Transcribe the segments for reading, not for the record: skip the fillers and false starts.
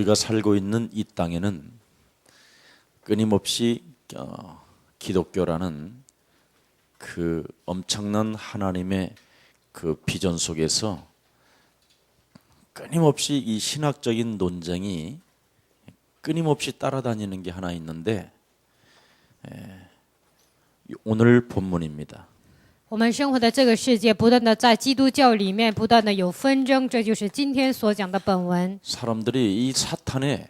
우리가 살고 있는 이 땅에는 끊임없이 기독교라는 그 엄청난 하나님의 그 비전 속에서 끊임없이 이 신학적인 논쟁이 끊임없이 따라다니는 게 하나 있는데 오늘 본문입니다. 我们生活的这个世界不断的在基督教里面不断的有纷争，这就是今天所讲的本文。 사람들이 이 사탄의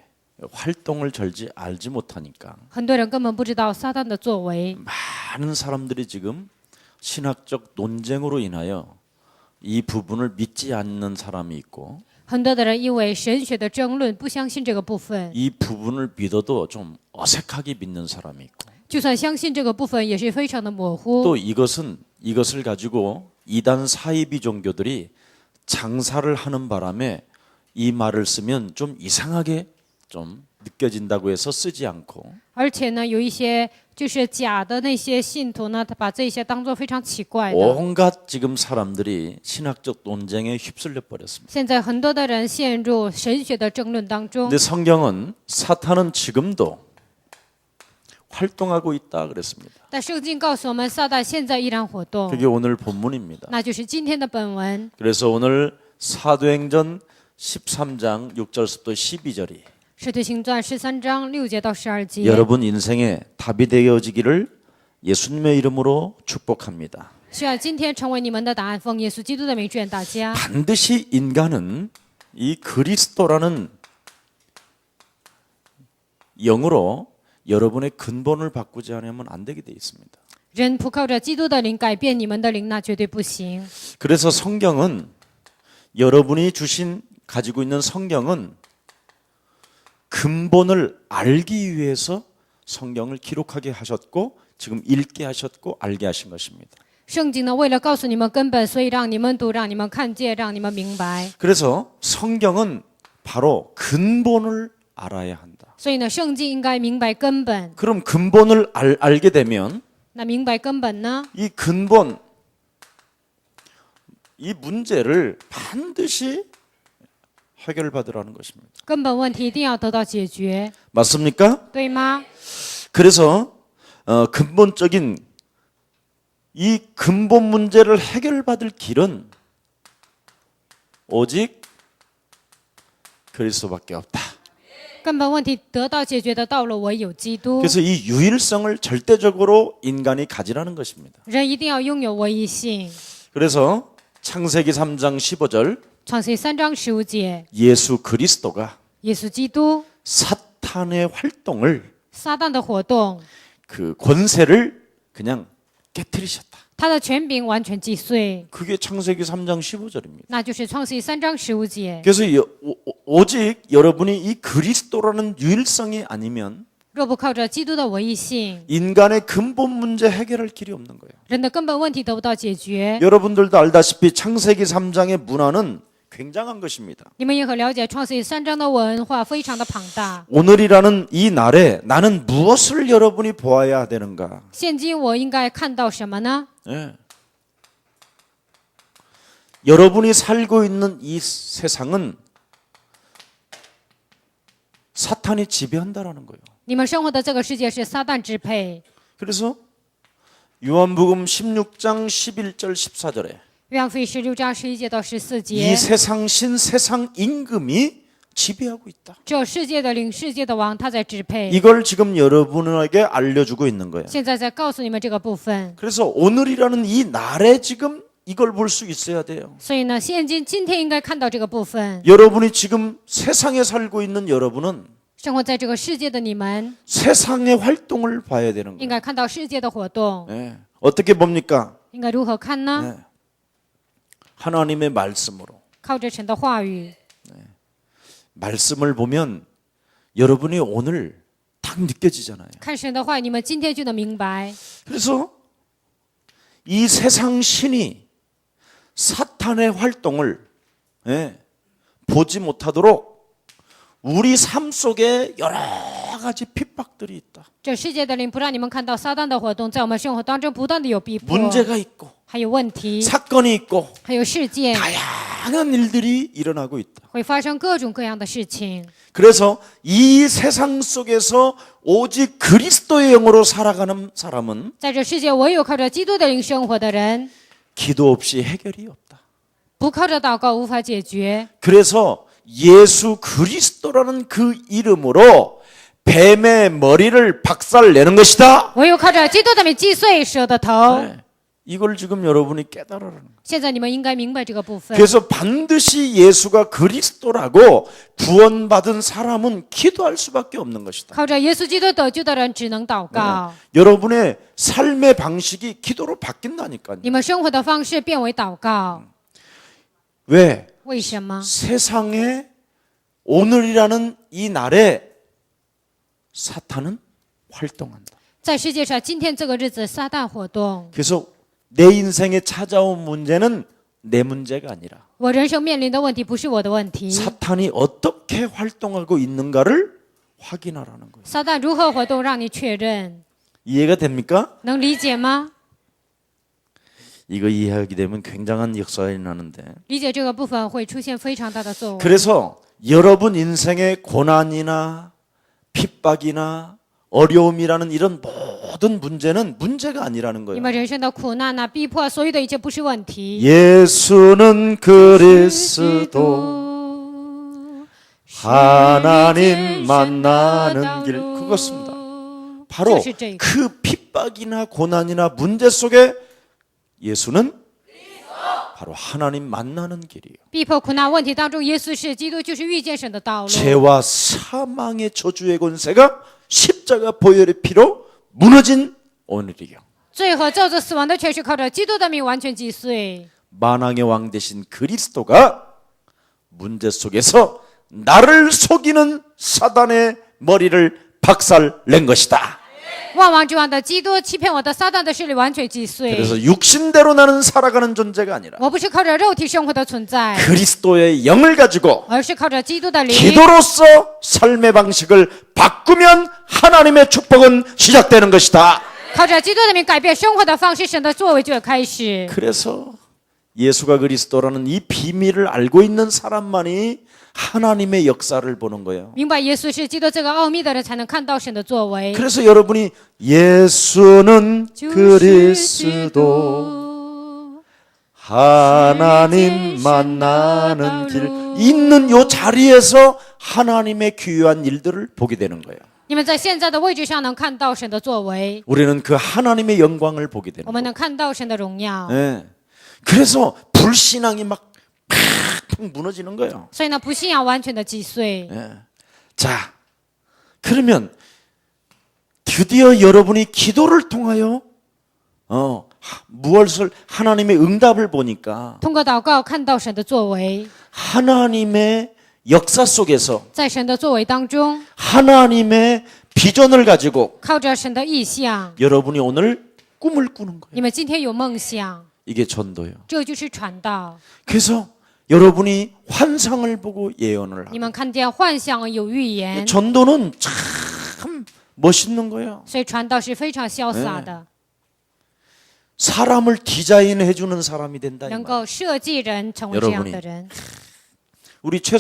활동을 절지 알지 못하니까 很多人根本不知道撒旦的作为， 많은 사람들이 지금 신학적 논쟁으로 인하여 이 부분을 믿지 않는 사람이 있고 很多的人因为神学的争论不相信这个部分， 이 부분을 믿어도 좀 어색하게 믿는 사람이 있고 就算相信这个部分也是非常的模糊。 또 이것을 가지고 이단 사이비 종교들이 장사를 하는 바람에 이 말을 쓰면 좀 이상하게 좀 느껴진다고 해서 쓰지 않고 而且呢，有一些就是假的那些信徒呢，他把这些当作非常奇怪的。 온갖 지금 사람들이 신학적 논쟁에 휩쓸려 버렸습니다. 现在很多的人陷入神学的争论当中 근데 ， 성경은 사탄은 지금도 활동하고 있다 그랬습니다. 但圣经告诉我们，撒旦现在依然活动， 그게 오늘 본문입니다. 那就是今天的本文。 그래서 오늘 사도행전 13장 6절부터 12절이 使徒行传13章6节到12节， 여러분 인생에 답이 되어지기를 예수님의 이름으로 축복합니다. 希望今天成为你们的答案。奉耶稣基督的名祝愿大家。 반드시 인간은 이 그리스도라는 영으로 여러분의 근본을 바꾸지 않으면 안 되게 돼 있습니다. 人不靠着基督的灵改变你们的灵，那绝对不行。 그래서 성경은 여러분이 가지고 있는 성경은 근본을 알기 위해서 성경을 기록하게 하셨고 지금 읽게 하셨고 알게 하신 것입니다. 圣经呢，为了告诉你们根本，所以让你们读，让你们看见，让你们明白。 그래서 성경은 바로 근본을 알아야 한다. 所以呢，圣经应该明白根本。 그럼 근본을 알게 되면 那明白根本呢？ 이 근본, 이 문제를 반드시 해결받으라는 것입니다. 根本问题一定要得到解决， 맞습니까? 对吗？ 그래서 근본적인 이 근본 문제를 해결받을 길은 오직 그리스도밖에 없다. 根本问题得到解决的道路唯有基督。 그래서 이 유일성을 절대적으로 인간이 가지라는 것입니다. 人一定要拥有唯一性。 그래서 창세기 3장 15절 创世3章15节， 예수 그리스도가 耶稣基督 사탄의 활동을 撒旦的活动， 그 권세를 그냥 깨뜨리셨다. 他的权柄完全击碎， 그게 창세기 3장 15절입니다. 那就是创世3章15节。 그래서 오직 여러분이 이 그리스도라는 유일성이 아니면 若不靠着基督的唯一性， 인간의 근본 문제 해결할 길이 없는 거예요. 人的根本问题得不到解决。 여러분들도 알다시피 창세기 3장의 문화는 굉장한 것입니다. 你们也很了解创世3章的文化非常的庞大。 오늘이라는 이 날에 나는 무엇을 여러분이 보아야 되는가? 现今我应该看到什么呢？ 예. 여러분이 살고 있는 이 세상은 사탄이 지배한다라는 거예요. 你们生活的这个世界是撒旦支配。 그래서 요한복음 16장 11절 14절에 约翰福音16章11节到14 이 节， 세상 신 세상 임금이 지배하고 있다. 这世界的灵、世界的王，他在支配。 이걸 지금 여러분에게 알려주고 있는 거예요. 现在在告诉你们这个部分。 그래서 오늘이라는 이 날에 지금 이걸 볼 수 있어야 돼요. 所以呢，今天应该看到这个部分。 여러분이 지금 세상에 살고 있는 여러분은 生活在这个世界的你们， 세상의 활동을 봐야 되는 应 거예요. 该看到世界的活动。 네. 어떻게 봅니까? 应该如何看呢？ 네. 하나님의 말씀으로. 靠着神的话语。 말씀을 보면 여러분이 오늘 딱 느껴지잖아요. 看神的话语，你们今天就能明白。 그래서 이 세상 신이 사탄의 활동을 보지 못하도록 우리 삶 속에 여러 가지 핍박들이 있다. 这世界的灵不让你们看到撒旦的活动，在我们生活当中不断的有逼迫， 문제가 있고 还有问题， 사건이 있고 还有事件， 다양한 다양한 일들이 일어나고 있다. 会发生各种各样的事情。 그래서 이 세상 속에서 오직 그리스도의 영으로 살아가는 사람은 在这世界，唯有靠着基督的灵生活的人， 기도 없이 해결이 없다. 不靠着祷告无法解决。 그래서 예수 그리스도라는 그 이름으로 뱀의 머리를 박살내는 것이다. 唯有靠着基督的名击碎蛇的头。 네. 이걸 지금 여러분이 깨달으라는 거예요. 现在你们应该明白这个部分。 그래서 반드시 예수가 그리스도라고 구원받은 사람은 기도할 수밖에 없는 것이다. 靠着耶稣基督得救的人只能祷告。 여러분의 삶의 방식이 기도로 바뀐다니까요. 你们生活的方式变为祷告， 왜? 为什么？ 세상에 오늘이라는 이 날에 사탄은 활동한다. 在世界上，今天这个日子，撒旦活动。 그래서 내 인생에 찾아온 문제는 내 문제가 아니라 我人生面临的问题不是我的问题， 사탄이 어떻게 활동하고 있는가를 확인하라는 거예요. 撒旦如何活动让你确认， 이해가 됩니까? 能理解吗？ 이거 이해하게 되면 굉장한 역사가 일어나는데 理解这个部分会出现非常大的作为。 그래서 여러분 인생의 고난이나 핍박이나 어려움이라는 이런 모든 문제는 문제가 아니라는 你 거예요. 们人生的苦难呐、逼迫，所有的一切不是问题。 예수는 그리스도 하나님 만나는 길 그것입니다. 바로 就是这个。 그 핍박이나 고난이나 문제 속에 예수는 바로 하나님 만나는 길이에요. 逼迫苦难问题当中，耶稣是基督，就是遇见神的道路。 죄와 사망의 저주의 권세가 십자가 보혈의 피로 무너진 오늘이요. 罪和咒诅死亡的权势靠着基督的名完全击碎。 만왕의 왕 되신 그리스도가 문제 속에서 나를 속이는 사단의 머리를 박살낸 것이다. 万王之王的基督欺骗我的撒旦的势力完全击碎。 그래서 육신대로 나는 살아가는 존재가 아니라 我不是靠着肉体生活的存在， 그리스도의 영을 가지고 而是靠着基督的灵。 기도로서 삶의 방식을 바꾸면 하나님의 축복은 시작되는 것이다. 靠着基督的名改变生活的方式，神的作为就会开始。 그래서 예수가 그리스도라는 이 비밀을 알고 있는 사람만이 하나님의 역사를 보는 거예요. 明白耶稣是基督这个奥秘的人，才能看到神的作为。 그래서 여러분이 예수는 就是基 그리스도 督 하나님 만나는 길 있는 요 자리에서 하나님의 귀한 일들을 보게 되는 거예요. 你们在现在的位置上能看到神的作为， 우리는 그 하나님의 영광을 보게 되는 我们 거예요. 能看到神的荣耀。 네. 그래서 불신앙이 막 팍팍 무너지는 거예요. 所以呢，不信仰完全的击碎。 네. 자, 그러면 드디어 여러분이 기도를 통하여 무엇을 하나님의 응답을 보니까 通过祷告看到神的作为， 하나님의 역사 속에서 在神的作为当中， 하나님의 비전을 가지고 靠着神的意象， 여러분이 오늘 꿈을 꾸는 거예요. 你们今天有梦想， 이게 전도예요. 这就是传道。 그래서 여러분이 환상을 보고 예언을 你 하고 们看见幻象有预言， 전도는 참 멋있는 거예요. 所以传道是非常潇洒的， 사람을 디자인해 주는 사람이 된다. 이 能 말. 够设计人成为这样的人。 우리 최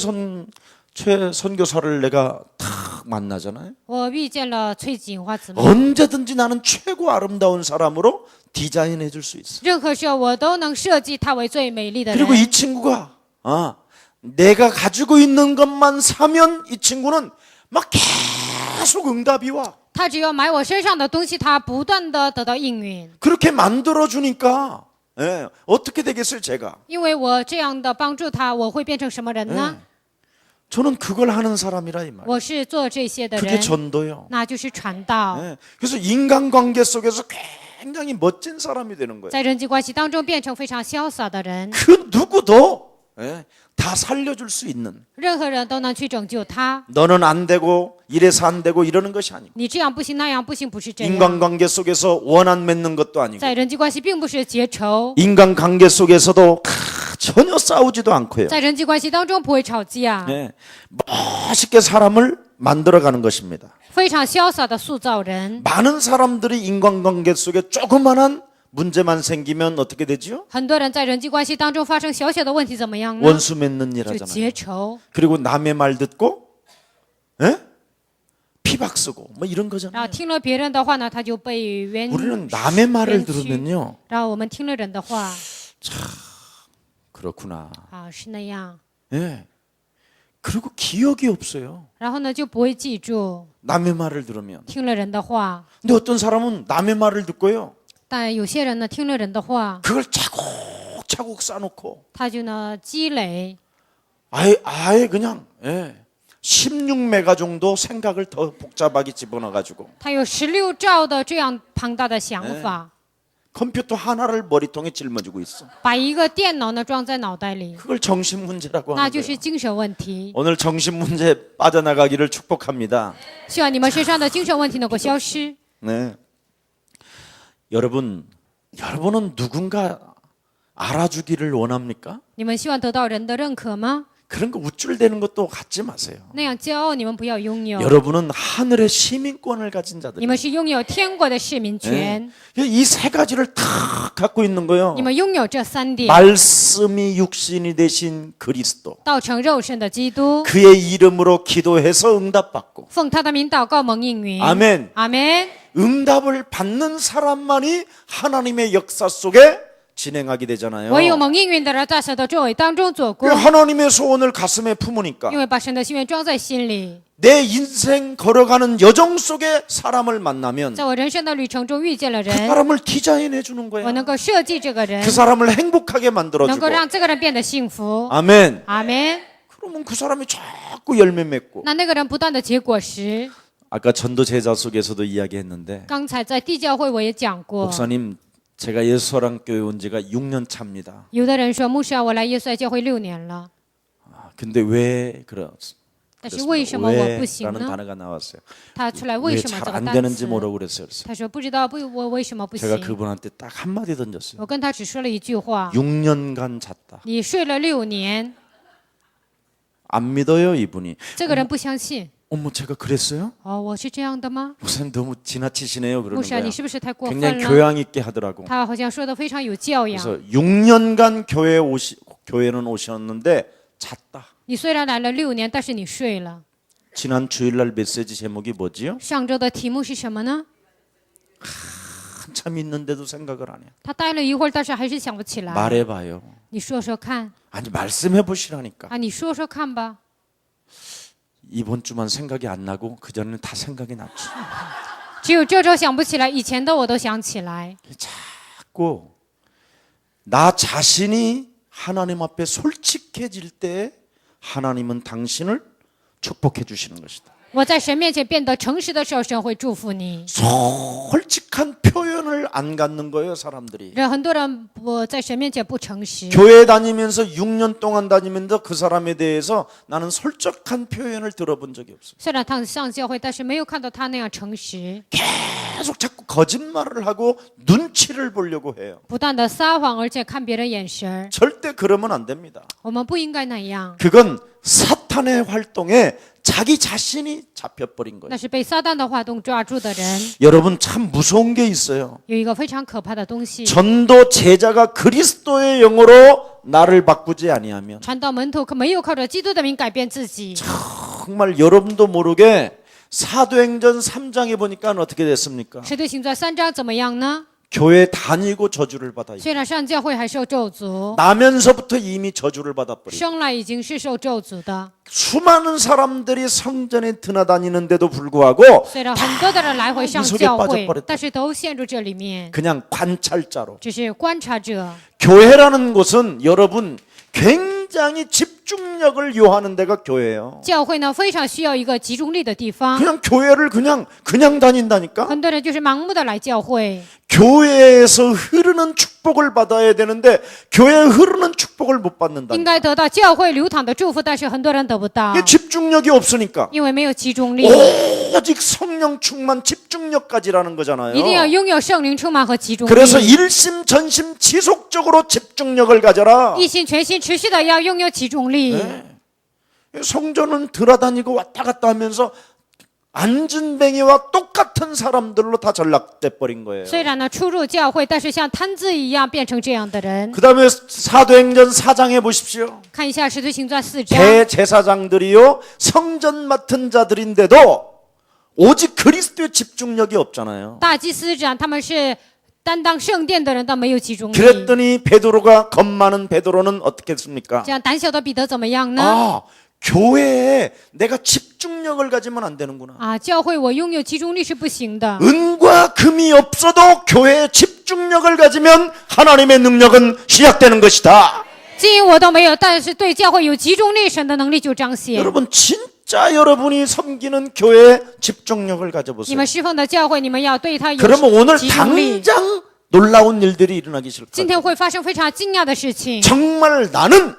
선교사를 내가 탁 만나잖아요. 我遇见了崔锦花姊妹， 언제든지 나는 최고 아름다운 사람으로 디자인해 줄 수 있어. 任何时候我都能设计她为最美丽的 그리고 人。 이 친구가 내가 가지고 있는 것만 사면 이 친구는 막 계속 응답이 와. 她只要买我身上的东西，她不断的得到应允。 그렇게 만들어 주니까 어떻게 되겠어요, 제가? 因为我这样的帮助她，我会变成什么人呢？ 저는 그걸 하는 사람이라 이 말. 我是做这些的 그게 人， 전도요. 那就是传道。 그래서 인간관계 속에서 굉장히 멋진 사람이 되는 거예요. 在人际关系当中变成非常潇洒的人， 그 누구도 다 살려줄 수 있는. 任何人都能去拯救他。 너는 안 되고 이래서 안 되고 이러는 것이 아니고 你这样不行，那样不行，不是这样。 인간관계 속에서 원한 맺는 것도 아니고 在人际关系并不是结仇， 인간관계 속에서도 전혀 싸우지도 않고요. 在人际关系当中不会吵架， 멋있게 사람을 만들어가는 것입니다. 非常潇洒的塑造人。 많은 사람들이 인간관계 속에 조그만한 문제만 생기면 어떻게 되지요? 很多人在人际关系当中发生小小的问题，怎么样呢？ 원수 맺는 일 就 하잖아요. 结仇， 그리고 남의 말 듣고 에? 피박 쓰고 뭐 이런 然 거잖아요. 后听了别人的话呢，他就被冤 우리는 남의 말을 冤屈。 들으면요. 然后我们听了人的话， 그렇구나. 啊，是那样， 예. 그리고 기억이 없어요. 然后呢就不会记住 남의 말을 들으면. 听了人的话。 근데 어떤 사람은 남의 말을 듣고요. 但有些人呢，听了人的话， 그걸 차곡차곡 쌓아놓고 他就呢积累， 아예 그냥 16메가 정도 생각을 더 복잡하게 집어넣어가지고 他有16兆的这样庞大的想法， 컴퓨터 하나를 머리통에 짊어지고 있어. 把一个电脑呢装在脑袋里， 그걸 정신 문제라고 那 하는 就是 거예요. 精神问题。 오늘 정신 문제 빠져나가기를 축복합니다. 希望你们身上的精神问题能够消失。 네. 여러분은 누군가 알아주기를 원합니까? 你们希望得到人的认可吗？ 그런 거 우쭐대는 것도 갖지 마세요. 那样骄傲，你们不要拥有。 여러분은 하늘의 시민권을 가진 你 자들이에요. 们是拥有天国的市民权， 이 세 가지를 다 갖고 있는 거예요. 你们拥有这3点： 말씀이 육신이 되신 그리스도. 道成肉身的基督， 그의 이름으로 기도해서 응답받고. 奉他的名祷告蒙应允。 아멘. 阿门。 응답을 받는 사람만이 하나님의 역사 속에 진행하게 되잖아요. 唯有蒙应允的人在神的作为当中做工， 하나님의 소원을 가슴에 품으니까 因为把神的心愿装在心里。 내 인생 걸어가는 여정 속에 사람을 만나면 在我人生的旅程中遇见了 그 人， 사람을 디자인해 주는 我 거야. 能够设计这个人 그 ， 사람을 행복하게 能 만들어주고. 够让这个人变得幸福。 아멘. 阿门。 그러면 그 사람이 자꾸 열매 맺고. 那个人不断的结果实。 아까 전도 제자 속에서도 이야기했는데 刚才在地教会我也讲过， 목사님 제가 예수사랑교회 온 지가 6년 차입니다. 有的人说牧师啊，我来耶稣爱教会6年了， 근데 왜 그렇습니까? 但是为什么我不行 왜라는 呢？ 단어가 나왔어요. 他出来为 왜 什么 잘 这个 안 单 되는지 词？ 모르고 그랬어요. 그래서 他说不知道我为什么不 제가 行。 그분한테 딱 한마디 던졌어요. 我跟他只说了一句话： 6년간 잤다. 你睡了6年。 안 믿어요 이분이. 这个人不相信。 어머 제가 그랬어요? 哦，我是这样的吗？ 목사님 너무 지나치시네요 牧 그러는 师啊， 거야. 你是不是太过分 굉장히 了？ 교양 있게 하더라고. 他好像说的非常有教养。 그래서 6년간 교회는 오셨는데 잤다. 你虽然来了6年，但是你睡了。 지난 주일날 메시지 제목이 뭐지요? 上周的题目是什么呢？ 한참 있는데도 생각을 안 해. 他待了一会儿，但是还是想不起来。 말해봐요. 你说说看 아니 말씀해 보시라니까. 啊，你说说看吧。 이번 주만 생각이 안 나고 그 전에는 다 생각이 났지. 只有这周想不起来，以前的我都想起来。 자꾸 나 자신이 하나님 앞에 솔직해질 때 하나님은 당신을 축복해 주시는 것이다. 我在神面前变得诚实的时候，神会祝福你。 솔직한 표현을 안 갖는 거예요, 사람들이. 很多人不在神面前不诚实。 교회 다니면서 6년 동안 다니면서 그 사람에 대해서 나는 솔직한 표현을 들어본 적이 없어요. 虽然他上教会，但是没有看到他那样诚实， 계속 자꾸 거짓말을 하고 눈치를 보려고 해요. 不断的撒谎，而且看别人眼神。 절대 그러면 안 됩니다. 我们不应该那样， 그건 사탄의 활동에 자기 자신이 잡혀버린 거예요. 那是被撒旦的话动抓住的人。 여러분 참 무서운 게 있어요. 有一个非常可怕的东西， 전도 제자가 그리스도의 영으로 나를 바꾸지 아니하면 传道门徒可没有靠着基督的名改变自己。 정말 여러분도 모르게 사도행전 3장에 보니까 어떻게 됐습니까? 使徒行传3章怎么样呢？ 교회 다니고 저주를 받아요. 虽然上教会还受咒诅， 나면서부터 이미 저주를 받아버리고 生来已经是受咒诅的。 수많은 사람들이 성전에 드나다니는데도 불구하고 虽然很多的人来回上 이 속에 教会 빠져버렸다 ，但是都陷入这里面， 그냥 관찰자로. 只是观察者。 교회라는 곳은 여러분 굉장히 집중력을 요하는 데가 교회예요. 教会呢，非常需要一个集中力的地方。 그냥 교회를 그냥 다닌다니까. 很多人就是盲目的来教会， 교회에서 흐르는 축복을 받아야 되는데 교회에 흐르는 축복을 못 应 받는다. 该得到教会流淌的祝福，但是很多人得不到， 이게 집중력이 없으니까 因为没有集中力。 오직 성령 충만 집중력까지라는 거잖아요. 一定要拥有圣灵充满和集中 그래서 力， 일심전심 지속적으로 집중력을 가져라. 一心全心持续的要拥有集中力。 성전은 돌아다니고 왔다 갔다 하면서 안진뱅이와 똑같은 사람들로 다 전락돼 버린 거예요. 虽然呢出入教会，但是像贪字一样变成这样的人。 그다음에 사도행전 4장에 보십시오. 看一下《使徒行传》4章， 대제사장들이요 성전 맡은 자들인데도 오직 그리스도의 집중력이 없잖아요. 大祭司长他们是担当圣殿的人，但没有集中力。 그랬더니 베드로가 겁 많은 베드로는 어떻게 했습니까? 这样胆小的彼得怎么样呢？ 아, 교회에 내가 집중력을 가지면 안 되는구나. 啊，教会我拥有集中力是不行的。 은과 금이 없어도 교회에 집중력을 가지면 하나님의 능력은 시작되는 것이다. 金银我都没有，但是对教会有集中力，神的能力就彰显。 여러분 진짜 여러분이 섬기는 교회에 집중력을 你 가져보세요. 们侍奉的教会，你们要对他有 그러면 오늘 集中力。 당장 놀라운 일들이 일어나기 시작합니다. 今天会发生非常惊讶的事情。 정말 나는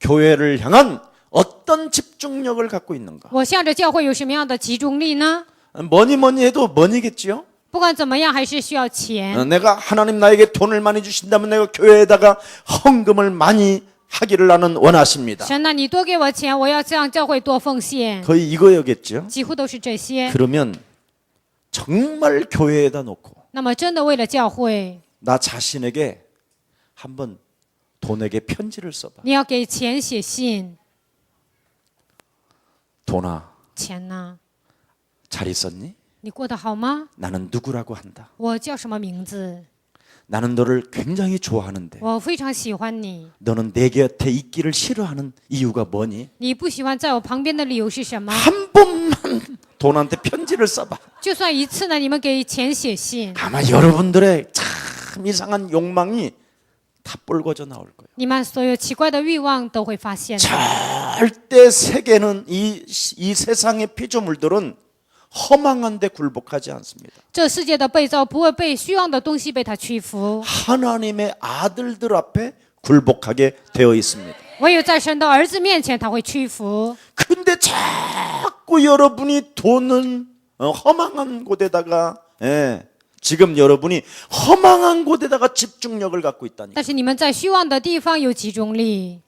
교회를 향한 어떤 집중력을 갖고 있는가? 我向着教会有什么样的集中力呢？ 뭐니 해도 money겠지요? 不管怎么样，还是需要钱。 내가 하나님 나에게 돈을 많이 주신다면 내가 교회에다가 헌금을 많이 하기를 나는 원하십니다. 神呐，你多给我钱，我要向教会多奉献。 거의 이거였겠죠? 几乎都是这些。 그러면 정말 교회에다 놓고 那么，真的为了教会， 나 자신에게 한번 돈에게 편지를 써봐. 你要给钱写信。 돈아, 钱呢？ 잘 있었니? 你过得好吗？ 나는 누구라고 한다. 我叫什么名字？ 나는 너를 굉장히 좋아하는데 我非常喜欢你。 너는 내 곁에 있기를 싫어하는 이유가 뭐니? 你不喜欢在我旁边的理由是什么？ 한 번만 돈한테 편지를 써봐. 就算一次呢，你们给钱写信， 아마 여러분들의 참 이상한 욕망이 다 뻘궈져 나올 거예요. 你们所有奇怪的欲望都会发现的。 절대 세계는 이 세상의 피조물들은 허망한 데 굴복하지 않습니다. 这世界的被造不会被虚妄的东西被他屈服， 하나님의 아들들 앞에 굴복하게 되어 있습니다. 唯有在神的儿子面前他会屈服。 근데 자꾸 여러분이 돈은 허망한 곳에다가 지금 여러분이 허망한 곳에다가 집중력을 갖고 있다니까. 但是你们在虚妄的地方有集中力。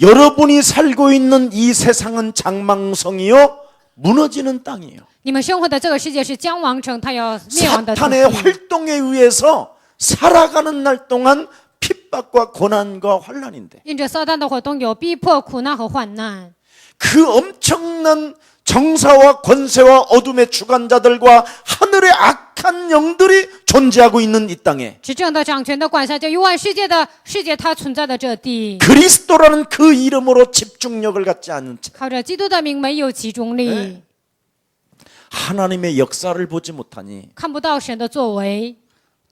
여러분이 살고 있는 이 세상은 장망성이요 무너지는 땅이에요. 你们生活的这个世界是将亡城，它要灭亡的土 사탄의 地。 활동에 의해서 살아가는 날 동안 핍박과 고난과 환난인데 因着撒旦的活动，有逼迫、苦难和患难。 그 엄청난 정사와 권세와 어둠의 주관자들과 하늘의 악한 영들이 존재하고 있는 이 땅에 执政的、掌权的、管辖着幽暗世界的世界，它存在的这地， 그리스도라는 그 이름으로 집중력을 갖지 않은 채 靠着基督的名没有集中力， 하나님의 역사를 보지 못하니 看不到神的作为，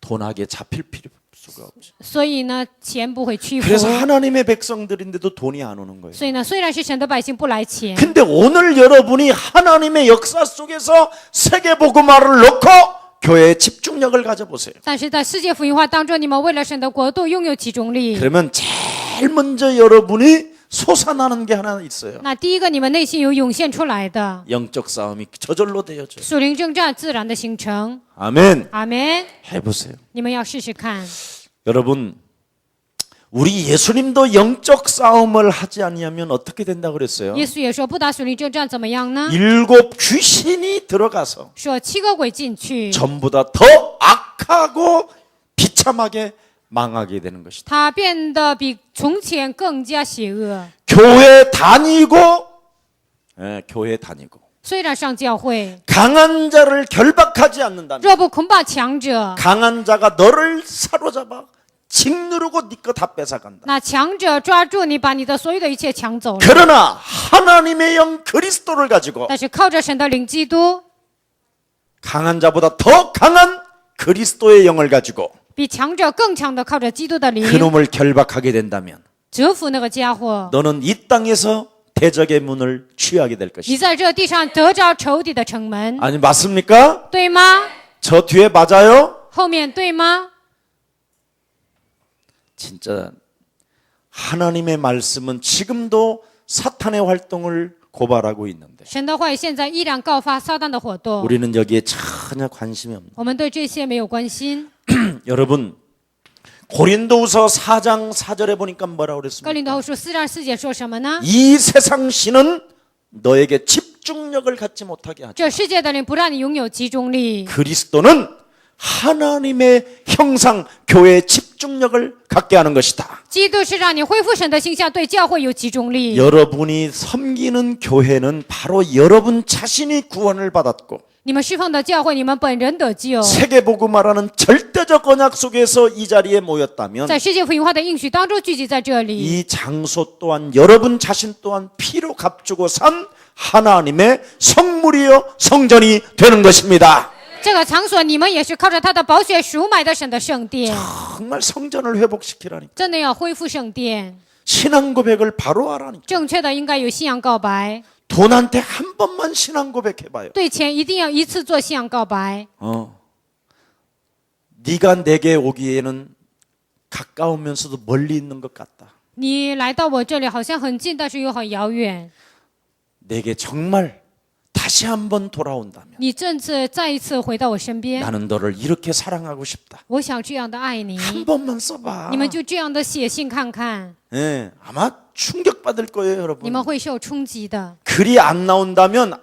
돈하게 잡힐 필요 수가 없죠. 所以呢，钱不会屈服。 그래서 하나님의 백성들인데도 돈이 안 오는 거예요. 所以呢，虽然是神的百姓不来钱， 근데 오늘 여러분이 하나님의 역사 속에서 세계복음화를 놓고 교회에 집중력을 가져보세요. 但是在世界福音化当中，你们为了神的国度拥有集中力。 그러면 제일 먼저 여러분이 솟아나는 게 하나 있어요. 那第一个，你们内心有涌现出来的 영적 싸움이 저절로 되어져요. 属灵征战自然的形成。 아멘. 阿门。 해보세요. 你们要试试看。 여러분, 우리 예수님도 영적 싸움을 하지 아니하면 어떻게 된다고 그랬어요? 耶稣也说，不打属灵征战怎么样呢？ 일곱 귀신이 들어가서 说7个鬼进去， 전보다 더 악하고 비참하게 망하게 되는 것이다. 他变得比从前更加邪恶。 교회 다니고, 교회 다니고 虽然上教会， 강한 자를 결박하지 않는다면 若不捆绑强者， 강한 자가 너를 사로잡아 짓누르고 네 거 다 뺏어간다. 那强者抓住你，把你的所有的一切抢走了。 그러나 하나님의 영 그리스도를 가지고 但是靠着神的灵基督， 강한 자보다 더 강한 그리스도의 영을 가지고 比强者更强的靠着基督的灵， 그놈을 결박하게 된다면 折服那个家伙。 너는 이 땅에서 대적의 문을 취하게 될 你 것이다. 在这地上得着仇敌的城门， 아니 맞습니까? 对吗？ 저 뒤에 맞아요? 后面对吗？ 진짜 하나님의 말씀은 지금도 사탄의 활동을 고발하고 있는데 神的话语现在依然告发撒旦的活动， 우리는 여기에 전혀 관심이 없는 我们对这些没有关心。 여러분 고린도후서 4장 4절에 보니까 뭐라고 哥 그랬습니까? 林多后书4章4节说什么呢？ 이 세상 신은 너에게 집 집중력을 갖지 못하게 하죠. 这世界的人不让你拥有集中力， 그리스도는 하나님의 형상, 교회의 집중력을 갖게 하는 것이다. 基督是让你恢复神的形象，对教会有集中力。 여러분이 섬기는 교회는 바로 여러분 자신이 구원을 받았고 你们侍奉的教会，你们本人得救， 세계복음화라는 절대적 언약 속에서 이 자리에 모였다면 在世界福音化的应许当中聚集在这里。 이 장소 또한 여러분 자신 또한 피로 값주고 산 하나님의 성물이요 성전이 되는 것입니다. 这个场所，你们也是靠着他的宝血赎买的神的圣殿， 정말 성전을 회복시키라니. 真的要恢复圣殿。 신앙 고백을 바로 하라니. 正确的应该有信仰告白， 돈한테 한 번만 신앙 고백해봐요. 对钱一定要一次做信仰告白。 네가 내게 오기에는 가까우면서도 멀리 있는 것 같다. 你来到我这里好像很近，但是又很遥远。 내게 정말 다시 한번 돌아온다면 你这次再一次回到我身边， 나는 너를 이렇게 사랑하고 싶다. 我想这样的爱你。 한 번만 써봐. 你们就这样的写信看看， 예, 아마 충격받을 거예요, 你 여러분. 们会受冲击的。 글이 안 나온다면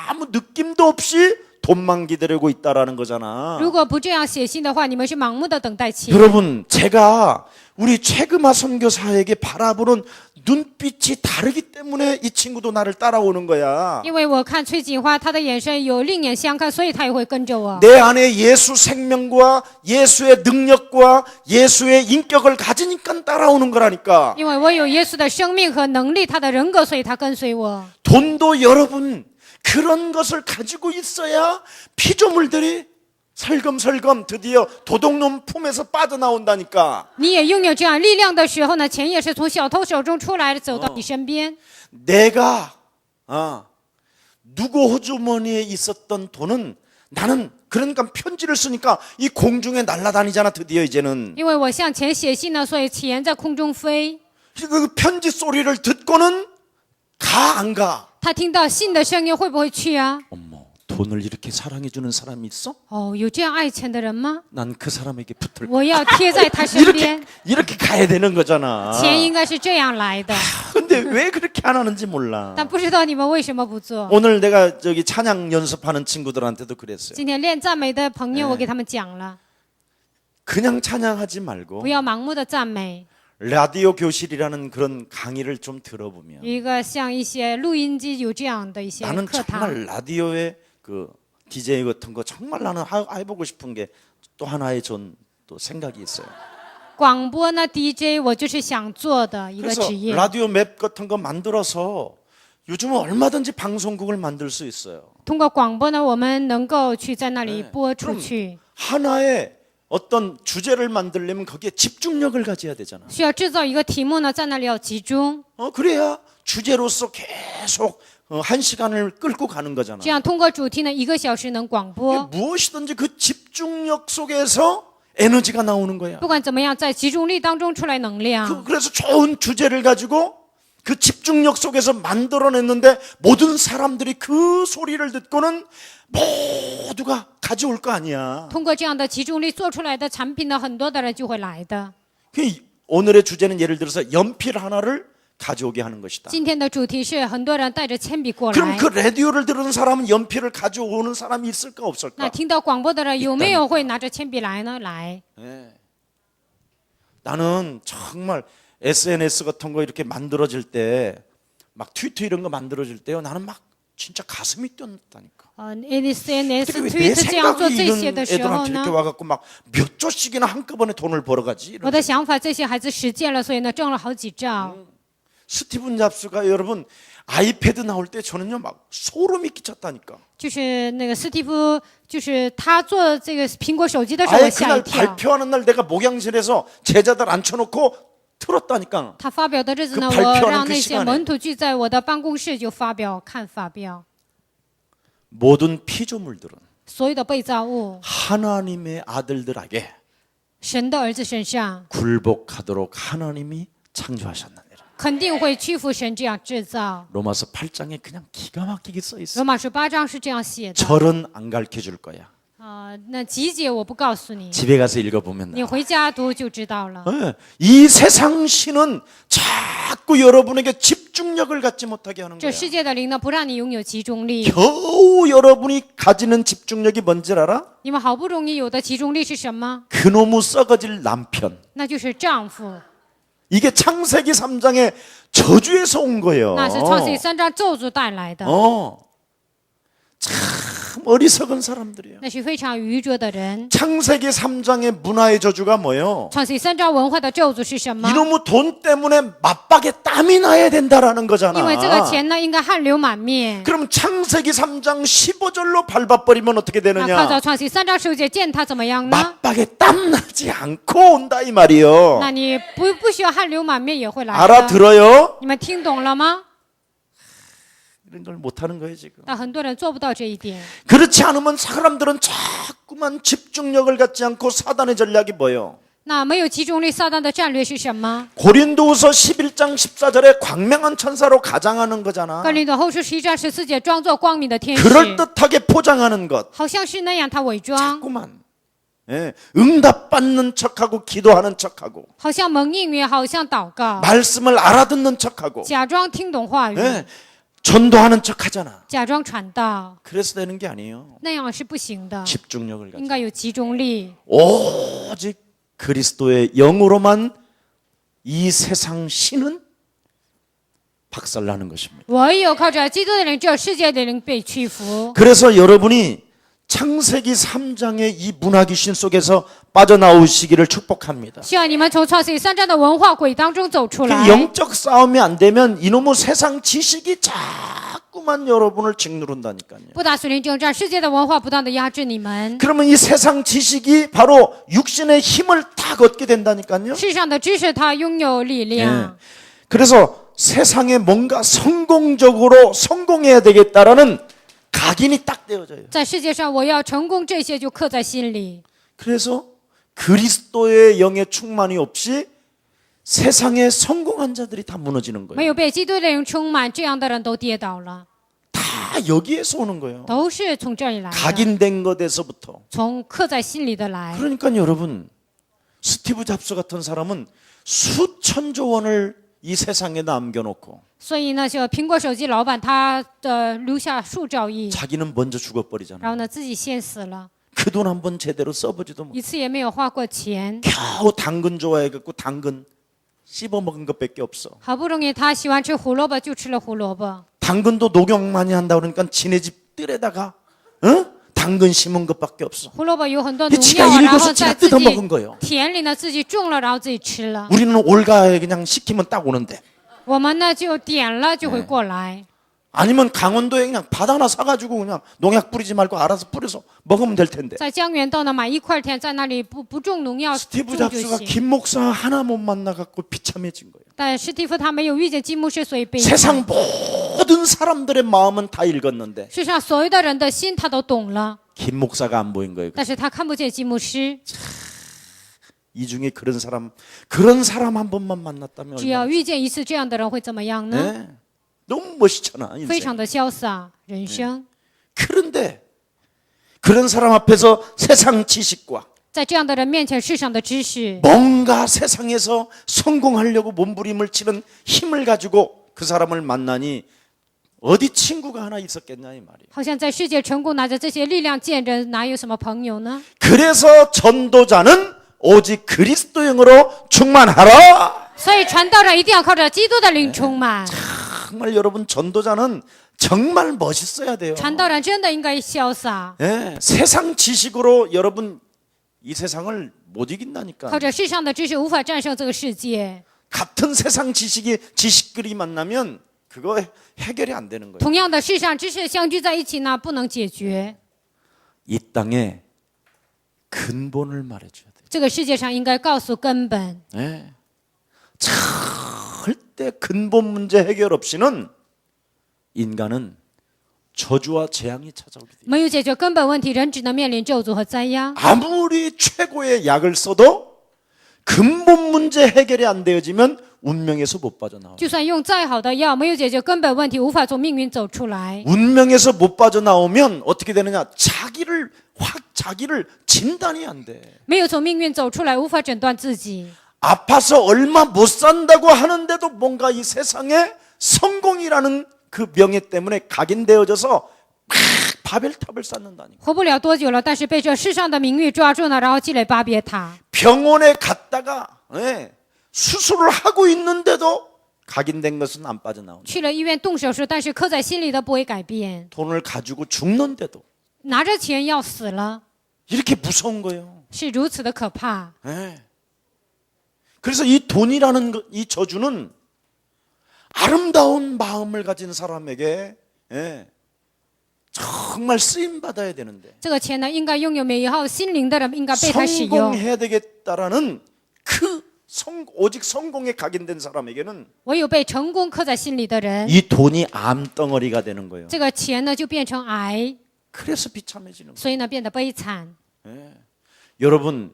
아무 느낌도 없이 돈만 기다리고 있다라는 거잖아. 如果不这样写信的话，你们是盲目的等待钱。 여러분, 제가 우리 최금화 선교사에게 바라보는 눈빛이 다르기 때문에 이 친구도 나를 따라오는 거야. 因为我看崔锦花，她的眼神有另眼相看，所以她也会跟着我。 내 안에 예수 생명과 예수의 능력과 예수의 인격을 가지니까 따라오는 거라니까. 因为我有耶稣的生命和能力，他的人格，所以他跟随我。 돈도 여러분 그런 것을 가지고 있어야 피조물들이 설금설금 드디어 도둑놈 품에서 빠져나온다니까. 你也拥有这样力量的时候呢，钱也是从小偷手中出来，走到你身边。 내가 누구 호주머니에 있었던 돈은 나는 그러니까 편지를 쓰니까 이 공중에 날아다니잖아 드디어 이제는. 因为我向钱写信呢，所以钱在空中飞。 그 편지 소리를 듣고는 가 안 가? 他听到信的声音会不会去啊？ 어머, 돈을 이렇게 사랑해 주는 사람이 있어? 哦，有这样爱钱的人吗？ 난 그 사람에게 붙을 我要贴在他身边。 이렇게 가야 되는 거잖아. 钱应该是这样来的， 근데 왜 그렇게 안 하는지 몰라. 但不知道你们为什么不做。 오늘 내가 저기 찬양 연습하는 친구들한테도 그랬어요. 今天练赞美的朋友，我给他们讲了， 그냥 찬양하지 말고 不要盲目的赞美。 라디오 교실이라는 그런 강의를 좀 들어보면 有一个像一些录音机有这样的一些 나는 课堂， 정말 라디오의 그 DJ 같은 거 정말 나는 해보고 싶은 게 또 하나의 전 또 생각이 있어요. 广播呢 DJ 我就是想做的一个 그래서 职业。 라디오 맵 같은 거 만들어서 요즘은 얼마든지 방송국을 만들 수 있어요. 通过广播呢，我们能够去在那里播出 그럼 去。 하나의 어떤 주제를 만들려면 거기에 집중력을 가져야 되잖아. 需要制造一个题目呢，在那里要集中， 그래야 주제로서 계속 1시간을 끌고 가는 거잖아. 这样通过主题呢，1个小时能广播。 무엇이든지 그 집중력 속에서 에너지가 나오는 거야. 不管怎么样，在集中力当中出来能量。 그래서 좋은 주제를 가지고 그 집중력 속에서 만들어냈는데 모든 사람들이 그 소리를 듣고는 모두가 가져올 거 아니야. 通过这样的集中力做出来的产品呢，很多的人就会来的。 오늘의 주제는 예를 들어서 연필 하나를 가져오게 하는 것이다. 今天的主题是很多人带着铅笔过 그럼 来。 그 라디오를 들은 사람은 연필을 가져오는 사람이 있을까 那 없을까? 听到广播的人有没有会拿着铅笔来呢？来， 나는 정말 SNS 같은 거 이렇게 만들어질 때 막 트위터 이런 거 만들어질 때요. 나는 막 진짜 가슴이 뛰었다니까. SNS、 어떻게 내 Twitter 这样做 생각이 这 이런 些的时候 애들한테 呢 이렇게 ， 와갖고 막 몇 조씩이나 한꺼번에 돈을 벌어가지. 我的想法，这些孩子实践了，所以呢，挣了好几兆。 스티븐 잡스가 여러분 아이패드 나올 때 저는요 막 소름이 끼쳤다니까. 就是那个斯蒂夫，就是他做这个苹果手机的时候， 아예 我吓 그날 一跳。 발표하는 날 내가 목양실에서 제자들 앉혀놓고 틀었다니까. 他发表的日子呢， 그 我 발표하는 让 그 那 시간에 些门徒聚在我的办公室就发表看发表。 모든 피조물들은 所有的被造物， 하나님의 아들들에게 神的儿子身上 굴복하도록 하나님이 창조하셨느니라. 肯定会屈服神这样制造。 로마서 8장에 그냥 기가 막히게 써 있어. 罗马书8章是这样写的。 절은 안 가르쳐 줄 거야. 那集节我不告诉你， 집에 가서 읽어보면 你回家读就知道了。 예, 이 세상 신은 자꾸 여러분에게 집중력을 갖지 못하게 하는 这 거야. 世界的灵呢，不让你拥有集中力。 겨우 여러분이 가지는 집중력이 뭔지 알아? 你们好不容易有的集中力是什么？ 그놈의 썩어질 남편. 那就是丈夫， 이게 창세기 3장의 저주에서 온 거예요. 那是创世记3章咒诅带来的， 참 어리석은 사람들이에요. 那是非常愚拙的人。 창세기 3장의 문화의 저주가 뭐예요? 创世记3章文化的咒诅是什么？ 이놈의 돈 때문에 맞박에 땀이 나야 된다라는 거잖아. 因为这个钱呢，应该汗流满面。 그럼 창세기 3장 15절로 밟아버리면 어떻게 那靠 되느냐? 着创世记3章15节见他怎么样呢？ 맞박에 땀 나지 않고 온다 이 말이요. 那你不需要汗流满面也会来的。 알아들어요? 你们听懂了吗？ 이런 걸 못하는 거예요 지금. 但很多人做不到这一点。 그렇지 않으면 사람들은 자꾸만 집중력을 갖지 않고 사단의 전략이 뭐예요? 那没有集中力，撒旦的战略是什么？ 고린도후서 11장 14절에 광명한 천사로 가장하는 거잖아. 哥林多后书11章14节，装作光明的天使， 그럴듯하게 포장하는 것. 好像是那样，他伪装， 자꾸만 예, 응답받는 척하고 기도하는 척하고 好像蒙应允，好像祷告， 말씀을 알아듣는 척하고 假装听懂话语， 예, 전도하는 척하잖아. 假装传道， 그래서 되는 게 아니에요. 那样是不行的。 집중력을 应 가지고 该有集中力， 오직 그리스도의 영으로만 이 세상 신은 박살나는 것입니다. 唯有靠着基督的灵，这世界的灵被屈服。 그래서 여러분이 창세기 3장의 이 문화 귀신 속에서 빠져나오시기를 축복합니다. 希望你们从创世记3章的文化轨当中走出 그 来。 영적 싸움이 안 되면 이놈의 세상 지식이 자꾸만 여러분을 짓누른다니까요. 不打属灵征战，世界的文化不断的压制你们， 그러면 이 세상 지식이 바로 육신의 힘을 딱 얻게 된다니까요. 世上的知识它拥有力量。 그래서 세상에 뭔가 성공적으로 성공해야 되겠다라는 각인이 딱 되어져요. 在世界上，我要成功，这些就刻在心里。 그래서 그리스도의 영의 충만이 없이 세상에 성공한 자들이 다 무너지는 没 거예요. 有被基督的灵充满，这样的人都跌倒了， 다 여기에서 오는 거예요. 都是从这里来的， 각인된 것에서부터. 从刻在心里的来。 그러니까 여러분 스티브 잡스 같은 사람은 수천조 원을 이 세상에 남겨놓고 所以呢，就苹果手机老板他留下数兆亿， 자기는 먼저 죽어버리잖아. 然后呢自己先死了， 그 돈 한 번 제대로 써보지도 못. 一次也没有花过钱。 겨우 당근 좋아해갖고 당근 씹어 먹은 것밖에 없어. 好不容易他喜欢吃胡萝卜，就吃了胡萝卜。 당근도 녹용 많이 한다 그러니까 지네 집 뜰에다가 당근 심은 것밖에 없어. 胡萝卜有很多 이 农 지가 药，然 읽어서 后在 지가 自 뜯어 己 먹은 거예요. 田里呢自己种了，然后自己吃了。 우리는 올가에 그냥 시키면 딱 오는데 我们呢就点了就会过来， 아니면 강원도에 그냥 밭 하나 사가지고 그냥 농약 뿌리지 말고 알아서 뿌려서 먹으면 될 텐데 在江原道呢买一块田，在那里不种农药，种 스티브 就 잡스가 行。 김 목사 하나 못 만나갖고 비참해진 거예요. 但史蒂夫他没有遇见金牧师，所以被 세상 모든 사람들의 마음은 다 읽었는데 世上所有的人的心他都懂了， 김 목사가 안 보인 거예요. 但是他看不见金牧师。 이 중에 그런 사람 한 번만 만났다면 只要 얼마나 遇见一次这样的人会怎么样呢？ 네. 너무 멋있잖아 非 인생. 常的潇洒人生。 그런데 그런 사람 앞에서 세상 지식과 在这样的人面前，世上的知识， 뭔가 세상에서 성공하려고 몸부림을 치는 힘을 가지고 그 사람을 만나니 어디 친구가 하나 있었겠냐 이 말이에요. 好像在世界成功拿着这些力量见人，哪有什么朋友呢？ 그래서 전도자는 오직 그리스도 영으로 충만하라. 所以传道人一定要靠着基督的灵充满。 정말 여러분 전도자는 정말 멋있어야 돼요. 传道人真的应该潇洒， 예, 세상 지식으로 여러분 이 세상을 못 이긴다니까. 靠着世上的知识无法战胜这个世界。 같은 세상 지식들이 만나면 그거 해결이 안 되는 거예요. 同样的，世上知识相聚在一起呢，不能解决。 이 땅에 근본을 말해줘야 돼요. 这个世界上应该告诉根本， 예. 절대 근본 문제 해결 없이는 인간은 저주와 재앙이 찾아오게 돼요. 没有解决根本问题，人只能面临咒诅和灾殃。 아무리 최고의 약을 써도 근본 문제 해결이 안 되어지면 운명에서 못 빠져나와. 就算用再好的药，没有解决根本问题，无法从命运走出来。 운명에서 못 빠져나오면 어떻게 되느냐? 자기를 진단이 안 돼. 没有从命运走出来，无法诊断自己。 아파서 얼마 못 산다고 하는데도 뭔가 이 세상에 성공이라는 그 명예 때문에 각인되어져서 막 바벨탑을 쌓는다니까. 活不了多久了，但是被这世上的名誉抓住了，然后积累巴别塔。 병원에 갔다가 수술을 하고 있는데도 각인된 것은 안 빠져나온다. 去了医院动手术，但是刻在心里的不会改变。 돈을 가지고 죽는데도 拿着钱要死了， 이렇게 무서운 거예요. 是如此的可怕。 그래서 이 돈이라는 이 저주는 아름다운 마음을 가진 사람에게 정말 쓰임 받아야 되는데 这个钱呢，应该拥有美好心灵的人应该被他使用。 성공해야 되겠다라는 오직 성공에 각인된 사람에게는 唯有被成功刻在心里的人， 이 돈이 암덩어리가 되는 거예요. 这个钱呢就变成癌， 그래서 비참해지는 거예요. 所以呢变得悲惨。 여러분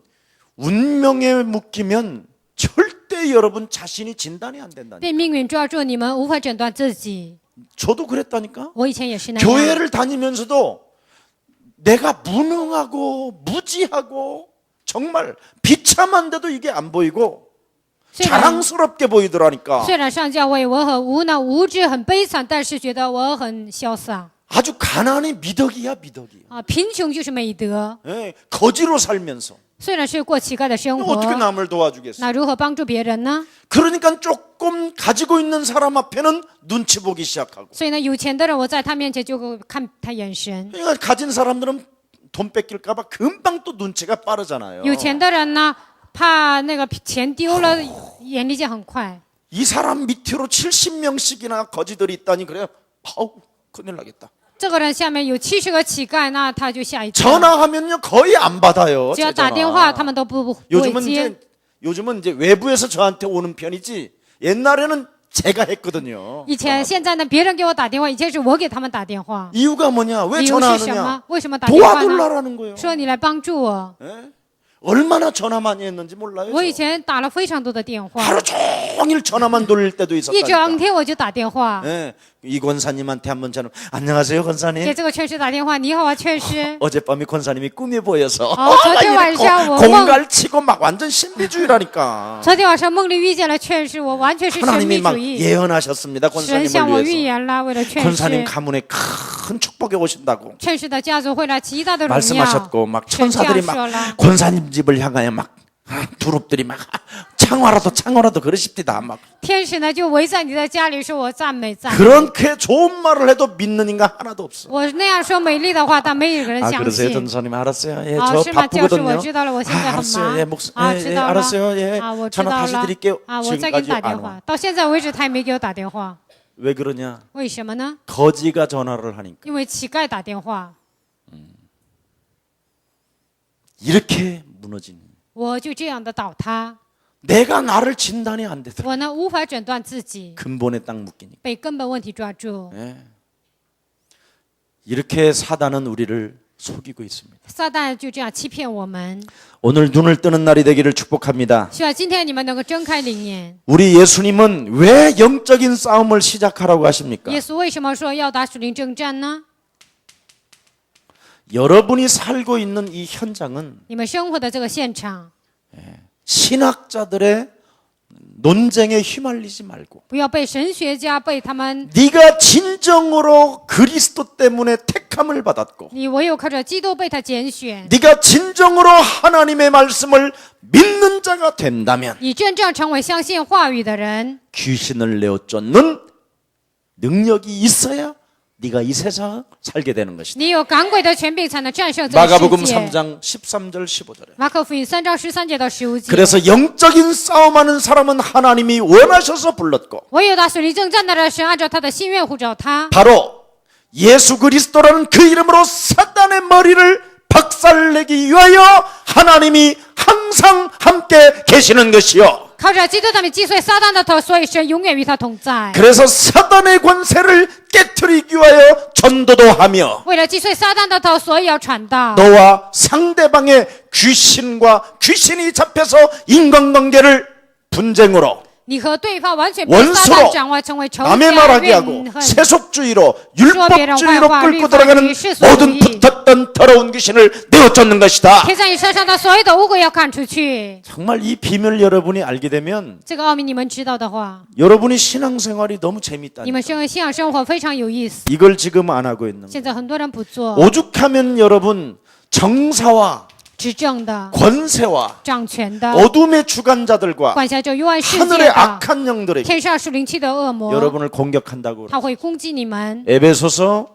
운명에 묶이면 절대 여러분 자신이 진단이 안 된다니까. 被命运抓住，你们无法诊断自己。 저도 그랬다니까. 我以前也是那样。 교회를 다니면서도 내가 무능하고 무지하고 정말 비참한데도 이게 안 보이고 虽然 자랑스럽게 보이더라니까. 虽然上教会我很无能无知很悲惨，但是觉得我很潇洒 아주 가난이 미덕이야 미덕이야. 啊！贫穷就是美德。 거지로 살면서 虽然是过乞丐的生活， 어떻게 남을 도와주겠어? 那如何帮助别人呢？ 그러니까 조금 가지고 있는 사람 앞에는 눈치 보기 시작하고. 所以呢，有钱的人我在他面前就会看他眼神。 그러니까 가진 사람들은 돈 뺏길까 봐 금방 또 눈치가 빠르잖아요. 有钱的人呢，怕那个钱丢了，眼力见很快。 이 사람 밑으로 70명씩이나 거지들이 있다니 그래요. 아우 큰일 나겠다. 这个人下面有70个乞丐，那他就吓一跳。 전화하면요 거의 안 받아요. 只要 제 打 전화. 电话，他们都不会接。 요즘은 이제 외부에서 저한테 오는 편이지. 옛날에는 제가 했거든요. 以前现在呢，别人给我打电话，以前是我给他们打电话。 이유가 뭐냐? 왜 理由是什 전화하느냐? 么？为什么打电话呢？ 도와달라는 거예요. 说你来帮助我。 얼마나 전화 많이 했는지 몰라요. 我以 저. 前打了非常多的电话， 하루 종일 전화만 돌릴 때도 一整 있었다니까. 天我就打电话， 이 권사님한테 한번 전화. 안녕하세요 给 권사님. 这个劝师打电话。你好啊，劝师。 어젯밤에 권사님이 꿈에 보여서 어, 저 막天 이렇게 晚上我 공갈치고 막 완전 신비주의라니까. 昨天晚上梦里遇见了劝师，我完全是神 하나님이 秘 막 主义。 예언하셨습니다. 神向我 권사님을 预 위해서. 言了，为了劝 권사님 师， 가문에 큰 축복이 오신다고 劝师的家族会来极大的荣耀。 말씀하셨고 막 神这样 천사들이 说 막 了， 권사님 집을 향하여 막 두릅들이 막 창화라도 그러십니다. 막 天使呢就围在你的家里说：“我赞美赞美。 그렇게 좋은 말을 해도 믿는 인간 하나도 없어. 我那样说美丽的话，但没有人 아 相 그러세요 信。 전사님 알았어요. 예, 啊， 저 是吗？教师，我 바쁘거든요. 知道了，我现在很 알았어요. 忙 예, 。 啊， 예, 知 예, 道了。 알았어요. 예, 啊，我知 전화 道 다시 了。 드릴게요. 啊，我再给你 지금까지 打 안 电 와. 话，到现在为止他也没给我打电话， 왜 그러냐? 为什么呢？ 거지가 전화를 하니까 因为乞丐打电话， 이렇게 무너지는. 我就这样的倒塌。 내가 나를 진단이 안 되더라. 我呢无法诊断自己， 근본에 딱 묶이니까. 被根本问题抓住。 예. 이렇게 사단은 우리를 속이고 있습니다. 撒旦就这样欺骗我们。 오늘 눈을 뜨는 날이 되기를 축복합니다. 希望今天你们能够睁开灵眼。 우리 예수님은 왜 영적인 싸움을 시작하라고 하십니까? 耶稣为什么说要打属灵征战呢？ 여러분이 살고 있는 이 현장은 你们生活的这个现场， 신학자들의 논쟁에 휘말리지 말고 不要被神学家被他们， 네가 진정으로 그리스도 때문에 택함을 받았고 你唯有靠着基督被他拣选， 네가 진정으로 하나님의 말씀을 믿는 자가 된다면 你真正成为相信话语的人， 귀신을 내어 쫓는 능력이 있어야 네가 이 세상을 살게 되는 것이다. 你有赶鬼的权柄，才能战胜这个 마가복음 世界。 3장 13절 15절에 马可福音3章13节到15节。 그래서 영적인 싸움하는 사람은 하나님이 원하셔서 불렀고 唯有打属灵征战的人，神按照他的心愿呼召他。 바로 예수 그리스도라는 그 이름으로 사단의 머리를 박살내기 위하여 하나님이 항상 함께 계시는 것이요. 靠着基督的名击碎撒旦的头，所以神永远与他同在。 그래서 사단의 권세를 깨트리기 위하여 전도도 하며 为了击碎撒旦的头，所以要传道。 너와 상대방의 귀신과 귀신이 잡혀서 인간관계를 분쟁으로 你和对方完全被撒旦 원수로 掌握，成为仇 남의 家、 말하게 하고 怨恨。 세속주의로 율법주의로 끌고 들어가는律法主义 모든 붙었던 더러운 귀신을 내어쫓는 것이다. 贴在你身上的所有的污鬼要赶出去。 정말 이 비밀 여러분이 알게 되면 这个奥秘你们知道的话， 여러분이 신앙생활이 너무 你 재밌다니까. 们信仰生活非常有意思。 이걸 지금 안 하고 있는 现 거예요. 在很多人不做， 오죽하면 여러분 정사와 执政的、 권세와 掌权的、 어둠의 주관자들과 管辖着幽暗世界 하늘의 的 악한 영들에게 天上属灵气的恶魔， 여러분을 공격한다고. 他会攻击你们。 에베소서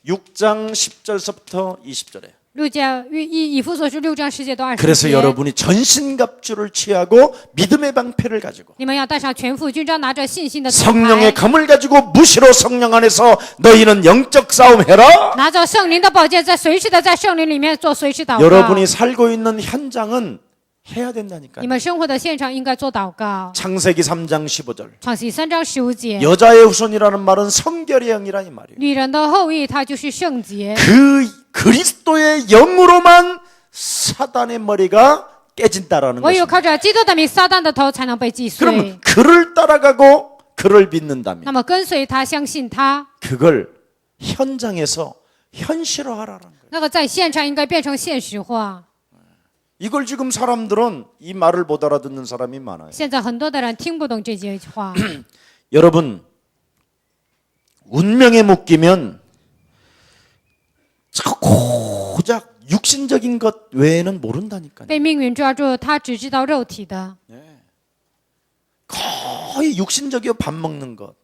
6장 10절서부터 20절에. 以弗所书6章10节到20 그래서 节， 여러분이 전신갑주를 취하고 믿음의 방패를 가지고 你们要带上全副军装，拿着信心的盾 성령의 牌， 검을 가지고 무시로 성령 안에서 너희는 영적 싸움 해라. 拿着圣灵的宝剑，随时的在圣灵里面做随时祷告。 여러분이 살고 있는 현장은 해야 你 된다니까요. 们生活的现场应该做祷告。 창세기 3장 15절. 创世3章15节， 여자의 후손이라는 말은 성결의 영이라 이 말이에요. 女人的后裔，她就是圣洁。 그 그리스도의 영으로만 사단의 머리가 깨진다라는 唯有 것입니다. 靠着基督的名，撒旦的头才能被击碎。 그러면 그를 따라가고 그를 믿는다면 那么跟随他，相信他， 그걸 현장에서 현실화하라는 거예요. 那个在现场应该变成现实化。 이걸 지금 사람들은 이 말을 못 알아듣는 사람이 많아요. 现在很多的人听不懂这句话。 여러분 운명에 묶이면 고작 육신적인 것 외에는 모른다니까요. 被命运抓住，他只知道肉体的， 거의 육신적이요 밥 먹는 것.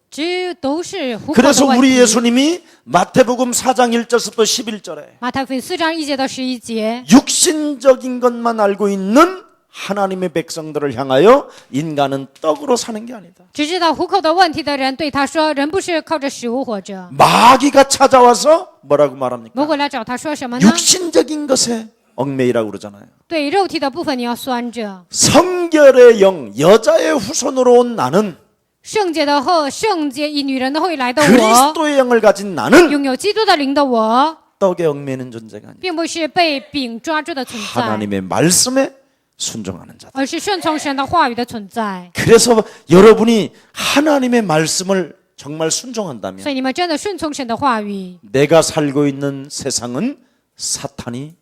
都是糊口 그래서 的问 우리 题。 예수님이 마태복음 4장 1절부터 11절에 马太福音4章1节到11节， 육신적인 것만 알고 있는 하나님의 백성들을 향하여 인간은 떡으로 사는 게 아니다. 只知道糊口的问题的人对他说：“人不是靠着食物活着。 마귀가 찾아와서 뭐라고 魔 말합니까? 鬼来找他说什么呢？ 육신적인 것에 얽매이라고 그러잖아요. 对肉体的部分你要拴着， 성결의 영, 여자의 후손으로 온 나는 圣洁的后，圣洁以女人的后裔来的我， 그리스도의 영을 가진 나는 拥有基督的灵的我， 떡에 얽매이는 존재가 아니라 并不是被饼抓住的存在， 하나님의 말씀에 순종하는 자다. 而是顺从神的话语的存在。 그래서 여러분이 하나님의 말씀을 정말 순종한다면 所以你们真的顺从神的话语， 내가 살고 있는 세상은 사탄이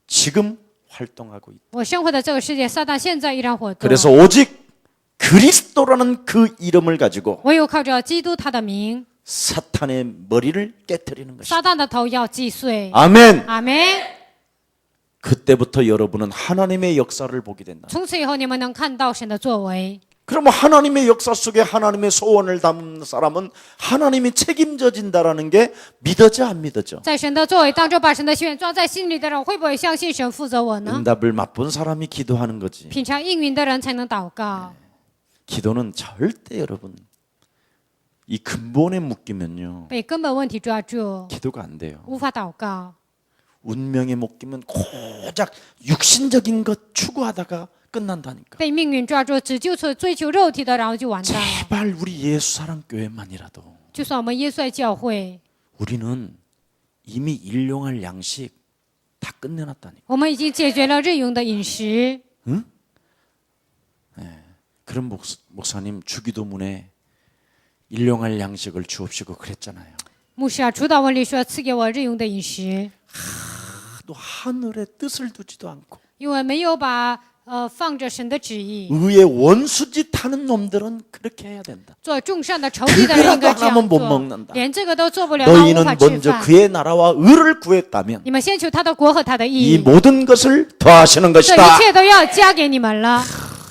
지금 활동하고 있다. 我生活的这个世界，撒旦现在依然活动。 그래서 오직 그리스도라는 그 이름을 가지고 唯有靠着基督他的名， 사탄의 머리를 깨뜨리는 것이다. 撒旦的头要击碎。 아멘. 阿门。 그때부터 여러분은 하나님의 역사를 보게 된다. 从此以后，你们能看到神的作为。 그러면 하나님의 역사 속에 하나님의 소원을 담은 사람은 하나님이 책임져진다라는 게 믿어져 안 믿어져? 在神的作为当中，把神的心愿装在心里的人，会不会相信神负责我呢？ 응답을 맛본 사람이 기도하는 거지. 品尝应允的人才能祷告。 기도는 절대 여러분 이 근본에 묶이면요 被根本问题抓住， 기도가 안 돼요. 无法祷告。 운명에 묶이면 고작 육신적인 것 추구하다가 끝난다니까. 被命运抓住，只追求肉体的，然后就完蛋。 제발 우리 예수사랑교회만이라도 就算我们耶稣爱教会， 우리는 이미 일용할 양식 다 끝내놨다니까. 我们已经解决了日用的饮食。 그런 목사님 주기도문에 일용할 양식을 주옵시고 그랬잖아요. 牧师啊，主祷文里说赐给我日用的饮食， 또 하늘에 뜻을 두지도 않고 因为没有把放着神的旨意。 의의 원수짓 하는 놈들은 그렇게 해야 된다. 做众善的仇敌的人应该这 그거라도 样 하면 못 做 먹는다 ，连这个都做不了，那无 너희는 法吃 먼저 饭。 그의 나라와 의를 구했다면 你们先求他的国和他的 이 义， 모든 것을 더하시는 这 것이다. 一切都要加给你们了。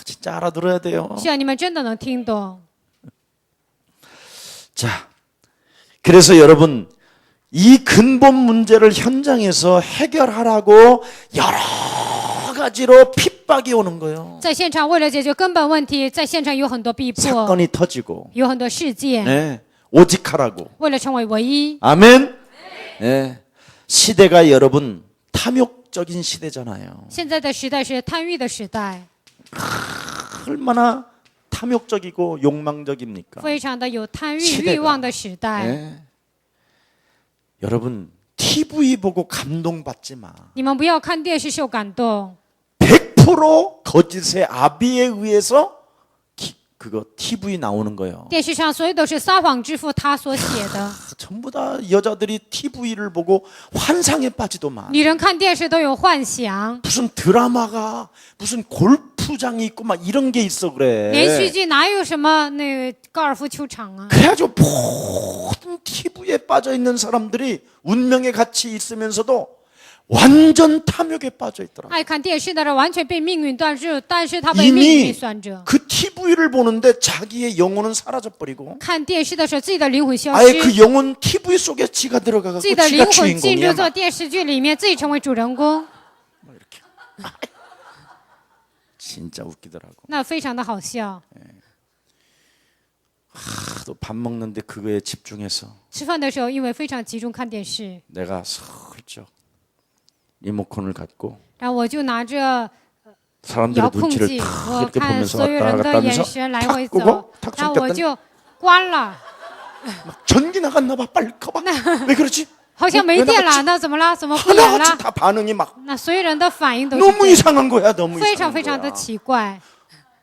진짜 알아들어야 돼요. 希望你们真的能听懂。 자, 그래서 여러분 이 근본 문제를 현장에서 해결하라고 여러 가지로 핍박이 오는 거예요. 在现场为了解决根本问题，在现场有很多逼迫， 사건이 터지고 有很多事件， 네, 오직하라고. 为了成为唯一。 아멘. 네. 시대가 여러분 탐욕적인 시대잖아요. 现在的时代是贪欲的时代， 얼마나 탐욕적이고 욕망적입니까? 非常的有贪欲 시대가 欲望的时代。 네. 여러분 TV 보고 감동받지 마. 你们不要看电视受感动， 100% 거짓의 아비에 의해서 그거 TV 나오는 거예요. 电视上所有都是撒谎之父他所写的。 전부 다 여자들이 TV를 보고 환상에 빠지더만. 女人看电视都有幻想， 무슨 드라마가 무슨 골프장이 있고 막 이런 게 있어 连续 그래. 剧哪有什么那个高尔夫球场啊？ 그래가지고 모든 TV에 빠져 있는 사람들이 운명에 같이 있으면서도 완전 탐욕에 빠져 있더라. 爱看电视的人完全被命运断住，但是他被命运拴着。 그 TV를 보는데 자기의 영혼은 사라져 버리고 看电视的时候，自己的灵魂消 아예 失， 그 영혼 TV 속에 지가 들어가고 自己的灵 지가 魂进 주인공이야. 入做电视剧里面，自己成为主人公， 진짜 웃기더라고. 那非常的好笑。 또 밥 먹는데 그거에 집중해서 吃饭的时候，因为非常集中看电视， 내가 슬쩍 리모컨을 갖고 然后我就拿着 사람들의 遥控 눈치를 器， 탁 我 이렇게 看 보면서 所有 왔다 人 갔다 的眼 하면서 神来 탁 回走 끄고 ， 탁 然后我 손 꼈더니 就关了， 전기 나갔나 봐. 빨리 꺼봐. 왜 그러지? 好像没电了，那怎么了？怎么不演 하나같이 了？ 다 반응이 막 那所有人的反应都是 너무 这样 이상한 거야. 너무 非常 이상한 非常的 거야. 奇怪。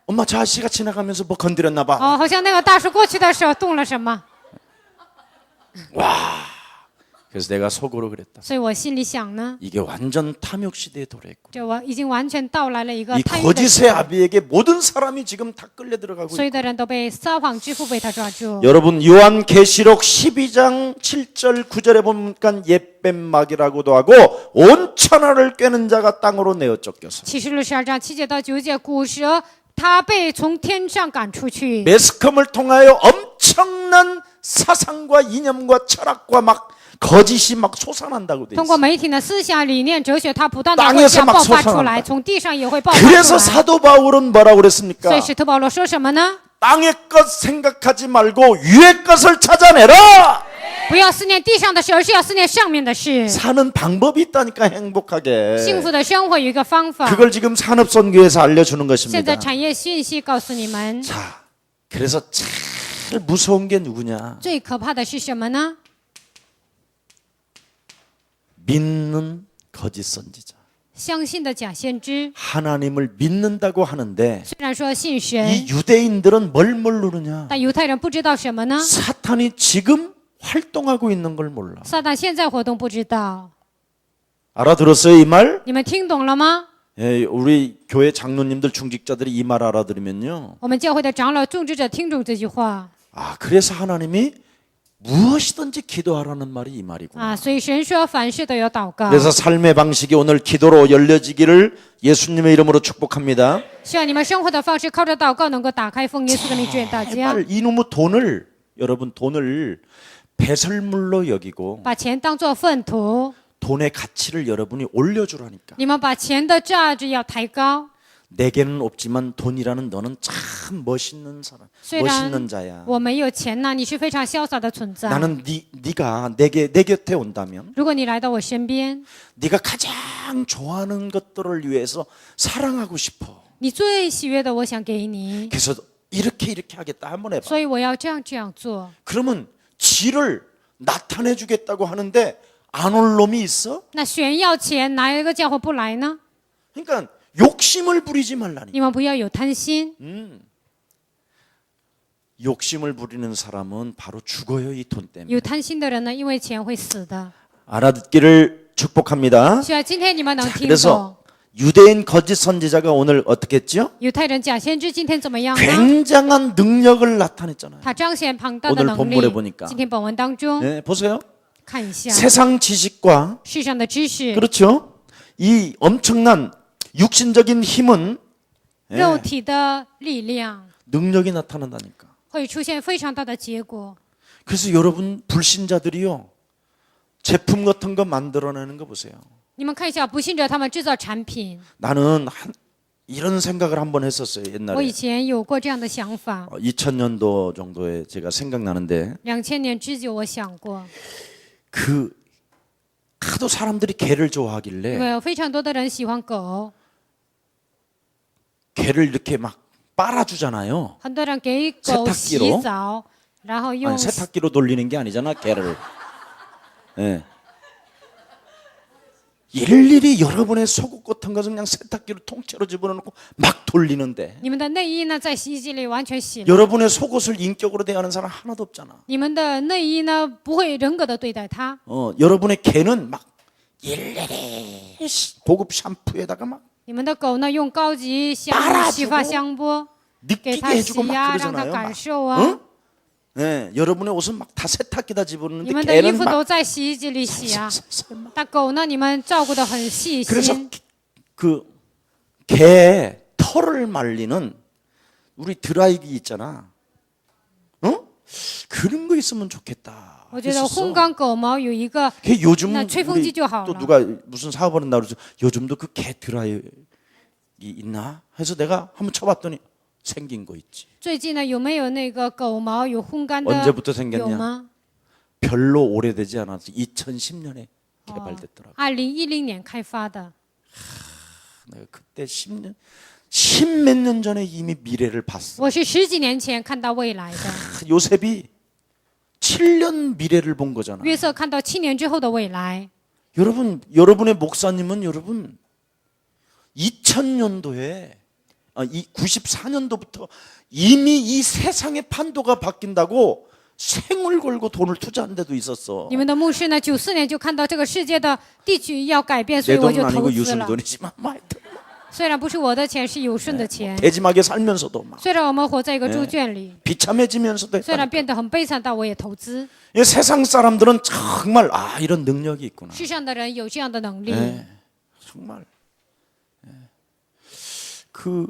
엄마 저 아저씨가 지나가면서 뭐 건드렸나 봐. 哦，好像那个大叔过去的时候动了什么， 그래서 내가 속으로 그랬다. 所以我心里想呢， 이게 완전 탐욕 시대에 도래했고 这我已经完全到来了一个 이 贪欲的时 거짓의 代， 아비에게 모든 사람이 지금 다 끌려 들어가고 所有 있고 的人都被撒谎之父被他抓住。 여러분 요한계시록 12장 7절 9절에 보니까 옛뱀막이라고도 하고 온 천하를 꿰는 자가 땅으로 내어 쫓겨서 启示录12章7节到9节，古蛇他被从天上赶出去， 매스컴을 통하여 엄청난 사상과 이념과 철학과 막 거짓이 막 솟아난다고 돼 通过 있어. 媒体的思想、理念、哲学，它不断的 땅 会 에서 这样 막 爆发出 솟아난다 来，从地上也会爆发出 그래서 来。 사도 바울은 뭐라고 그랬습니까? 所以使徒保罗说什么呢？ 땅의 것 생각하지 말고 위의 것을 찾아내라. 不要思念地上的事，而是要思念上面的事。 사는 방법이 있다니까 幸 행복하게. 福的生活有一个方法， 그걸 지금 산업선교에서 알려주는 现在 것입니다. 产业讯息告诉你们， 자, 그래서 제일 무서운 게 누구냐? 最可怕的是什么呢？ 믿는 거짓 선지자. 相信的假先知， 하나님을 믿는다고 하는데 虽然说信 이 神， 유대인들은 뭘 모르느냐? 但犹太人不知道什么呢？ 사탄이 지금 활동하고 있는 걸 몰라. 撒旦现在活动不知道， 알아들었어요, 이 말? 你们听懂了吗？ 예, 우리 교회 장로님들 중직자들이 이 말 알아들으면요. 我们教会的长老、种植者听懂这句话 아, 그래서 하나님이 무엇이든지 기도하라는 말이 이 말이구나. 啊，所以神说凡事都有祷告。 그래서 삶의 방식이 오늘 기도로 열려지기를 예수님의 이름으로 축복합니다. 希望你们生活的方式靠着祷告能够打开，奉耶稣的名祝愿大家， 제발 이놈의 돈을 여러분 돈을 배설물로 여기고 把钱当作粪土， 돈의 가치를 여러분이 올려주라니까. 你们把钱的价值要抬高。 내게는 없지만 돈이라는 너는 참 멋있는 사람, 虽然 멋있는 자야. 我没有钱呐，你是非常潇洒的存在。 나는 네가 내 곁에 온다면 如果你来到我身边， 네가 가장 좋아하는 것들을 위해서 사랑하고 싶어. 你最喜悦的，我想给你， 그래서 이렇게 하겠다 한번 해봐. 所以我要这样做。 그러면 지를 나타내 주겠다고 하는데 안 올 놈이 있어? 那炫耀钱，哪一个家伙不来呢？ 그러니까 욕심을 부리지 말라니. 你们不要有贪心， 욕심을 부리는 사람은 바로 죽어요, 이 돈 때문에. 有贪心的人呢，因为钱会死的。 알아듣기를 축복합니다. 希望今天你们能 자, 听懂。 그래서 유대인 거짓 선지자가 오늘 어떻게 했죠? 犹太人假先知今天怎么样呢？ 굉장한 능력을 나타냈잖아요. 他彰显庞大的 오늘 能 본문에 力 보니까 。今天本文当中 네, 보세요. 看一下 세상 지식과 世上的知识、 그렇죠? 이 엄청난 육신적인 힘은 肉体的力量， 능력이 나타난다니까. 会出现非常大的结果。 그래서 여러분 불신자들이요. 제품 같은 거 만들어내는 거 보세요. 你们看一下，不信者他们制造产品。 나는 이런 생각을 한번 했었어요. 我以 옛날에. 前有过这样的想法， 2000년도 정도에 제가 생각나는데 2000年之久，我想过， 그 하도 사람들이 개를 因 좋아하길래 为有非常多的人喜欢狗， 개를 이렇게 막 빨아주잖아요. 很多人给狗洗 세탁기로 澡，然后用 아니, 세탁기로 돌리는 게 아니잖아, 개를. 예. 일일이 여러분의 속옷 같은 것은 그냥 세탁기로 통째로 집어넣고 막 돌리는데 你们的内衣呢，在洗衣机里完全洗了。 여러분의 속옷을 인격으로 대하는 사람 하나도 없잖아. 你们的内衣呢，不会人格的对待它。 여러분의 개는 막 일일이 고급 샴푸에다가 막 你们的狗呢，用高级香 빨아주고 洗发香波给 느끼게 它 해주고 洗 막 呀，让它 그러잖아요. 感 막. 受啊。 응? 네, 여러분의 옷은 막 다 세탁기다 你 집어넣는데 们的衣 개는 服 막 都在洗衣机里洗啊。 막. 但狗呢，你们照顾得很细 그래서 心。 그 개 털을 말리는 우리 드라이기 있잖아. 어? 그런 거 있으면 좋겠다. 我觉得 했었어. 烘干狗毛有一个 걔 요즘 나吹风机 우리 就好了。 또 누가 무슨 사업을 한다 그래서 요즘도 그 개 드라이기 있나? 해서 내가 한번 쳐봤더니 생긴 거 있지. 最近呢，有没有那个狗毛有烘干的？ 언제부터 有 생겼냐? 吗？ 별로 오래되지 않아서 2010년에 개발됐더라고. 2010年开发的。 내가 그때 10몇 년 전에 이미 미래를 봤어. 我是10几年前看到未来的， 요셉이 7년 미래를 본 거잖아. 约瑟看到7年之后的未来。 여러분의 목사님은 여러분 2000년도에 94년도부터 이미 이 세상의 판도가 바뀐다고 생을 걸고 돈을 투자한 데도 있었어. 你们的牧师呢，94年就看到这个世界的地区要改变，所 내 以我 돈은 就投 아니고 资 유순 了。 돈이지만 막 虽然不是我的钱，是有顺的钱。 대짐하게 살면서도 막 虽然我们活在一个猪圈里， 비참해지면서도 虽然 했다니까. 变得很悲惨，但我也投资。 이 세상 사람들은 정말 이런 능력이 있구나. 世上的人有这样的能力。 네, 정말. 그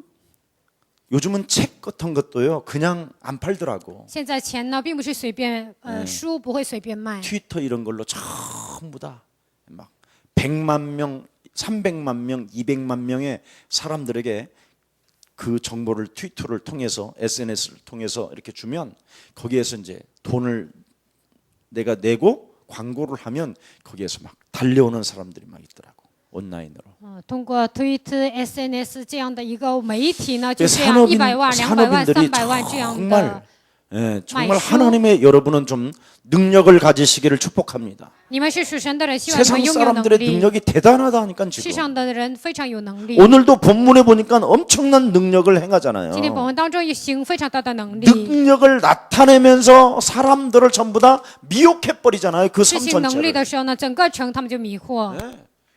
요즘은 책 같은 것도요 그냥 안 팔더라고. 现在钱呢，并不是随便，书不会随便卖。 트위터 이런 걸로 전부 다 막 100만 명, 300만 명, 200만 명의 사람들에게 그 정보를 트위터를 통해서 SNS를 통해서 이렇게 주면 거기에서 이제 돈을 내가 내고 광고를 하면 거기에서 막 달려오는 사람들이 막 있더라고. 온라인으로. 通过 Twitter、SNS 这样的一个媒体呢，就 그 这样100万、200万、 산업인들이 300万这样 정말 的。 정말 말씀. 하나님의 여러분은 좀 능력을 가지시기를 축복합니다. 你们是属神的人，希望你 세상 们拥有能 사람들의 力。 능력이 대단하다니까 世 지금. 上的人非常有能力。 오늘도 본문에 보니까 엄청난 능력을 행하잖아요. 今天本文当中有行非常大的能力， 능력을 나타내면서 사람들을 전부 다 미혹해 버리잖아요. 그 执 삶 行能力 전체를. 的时候呢，整个城他们就迷惑，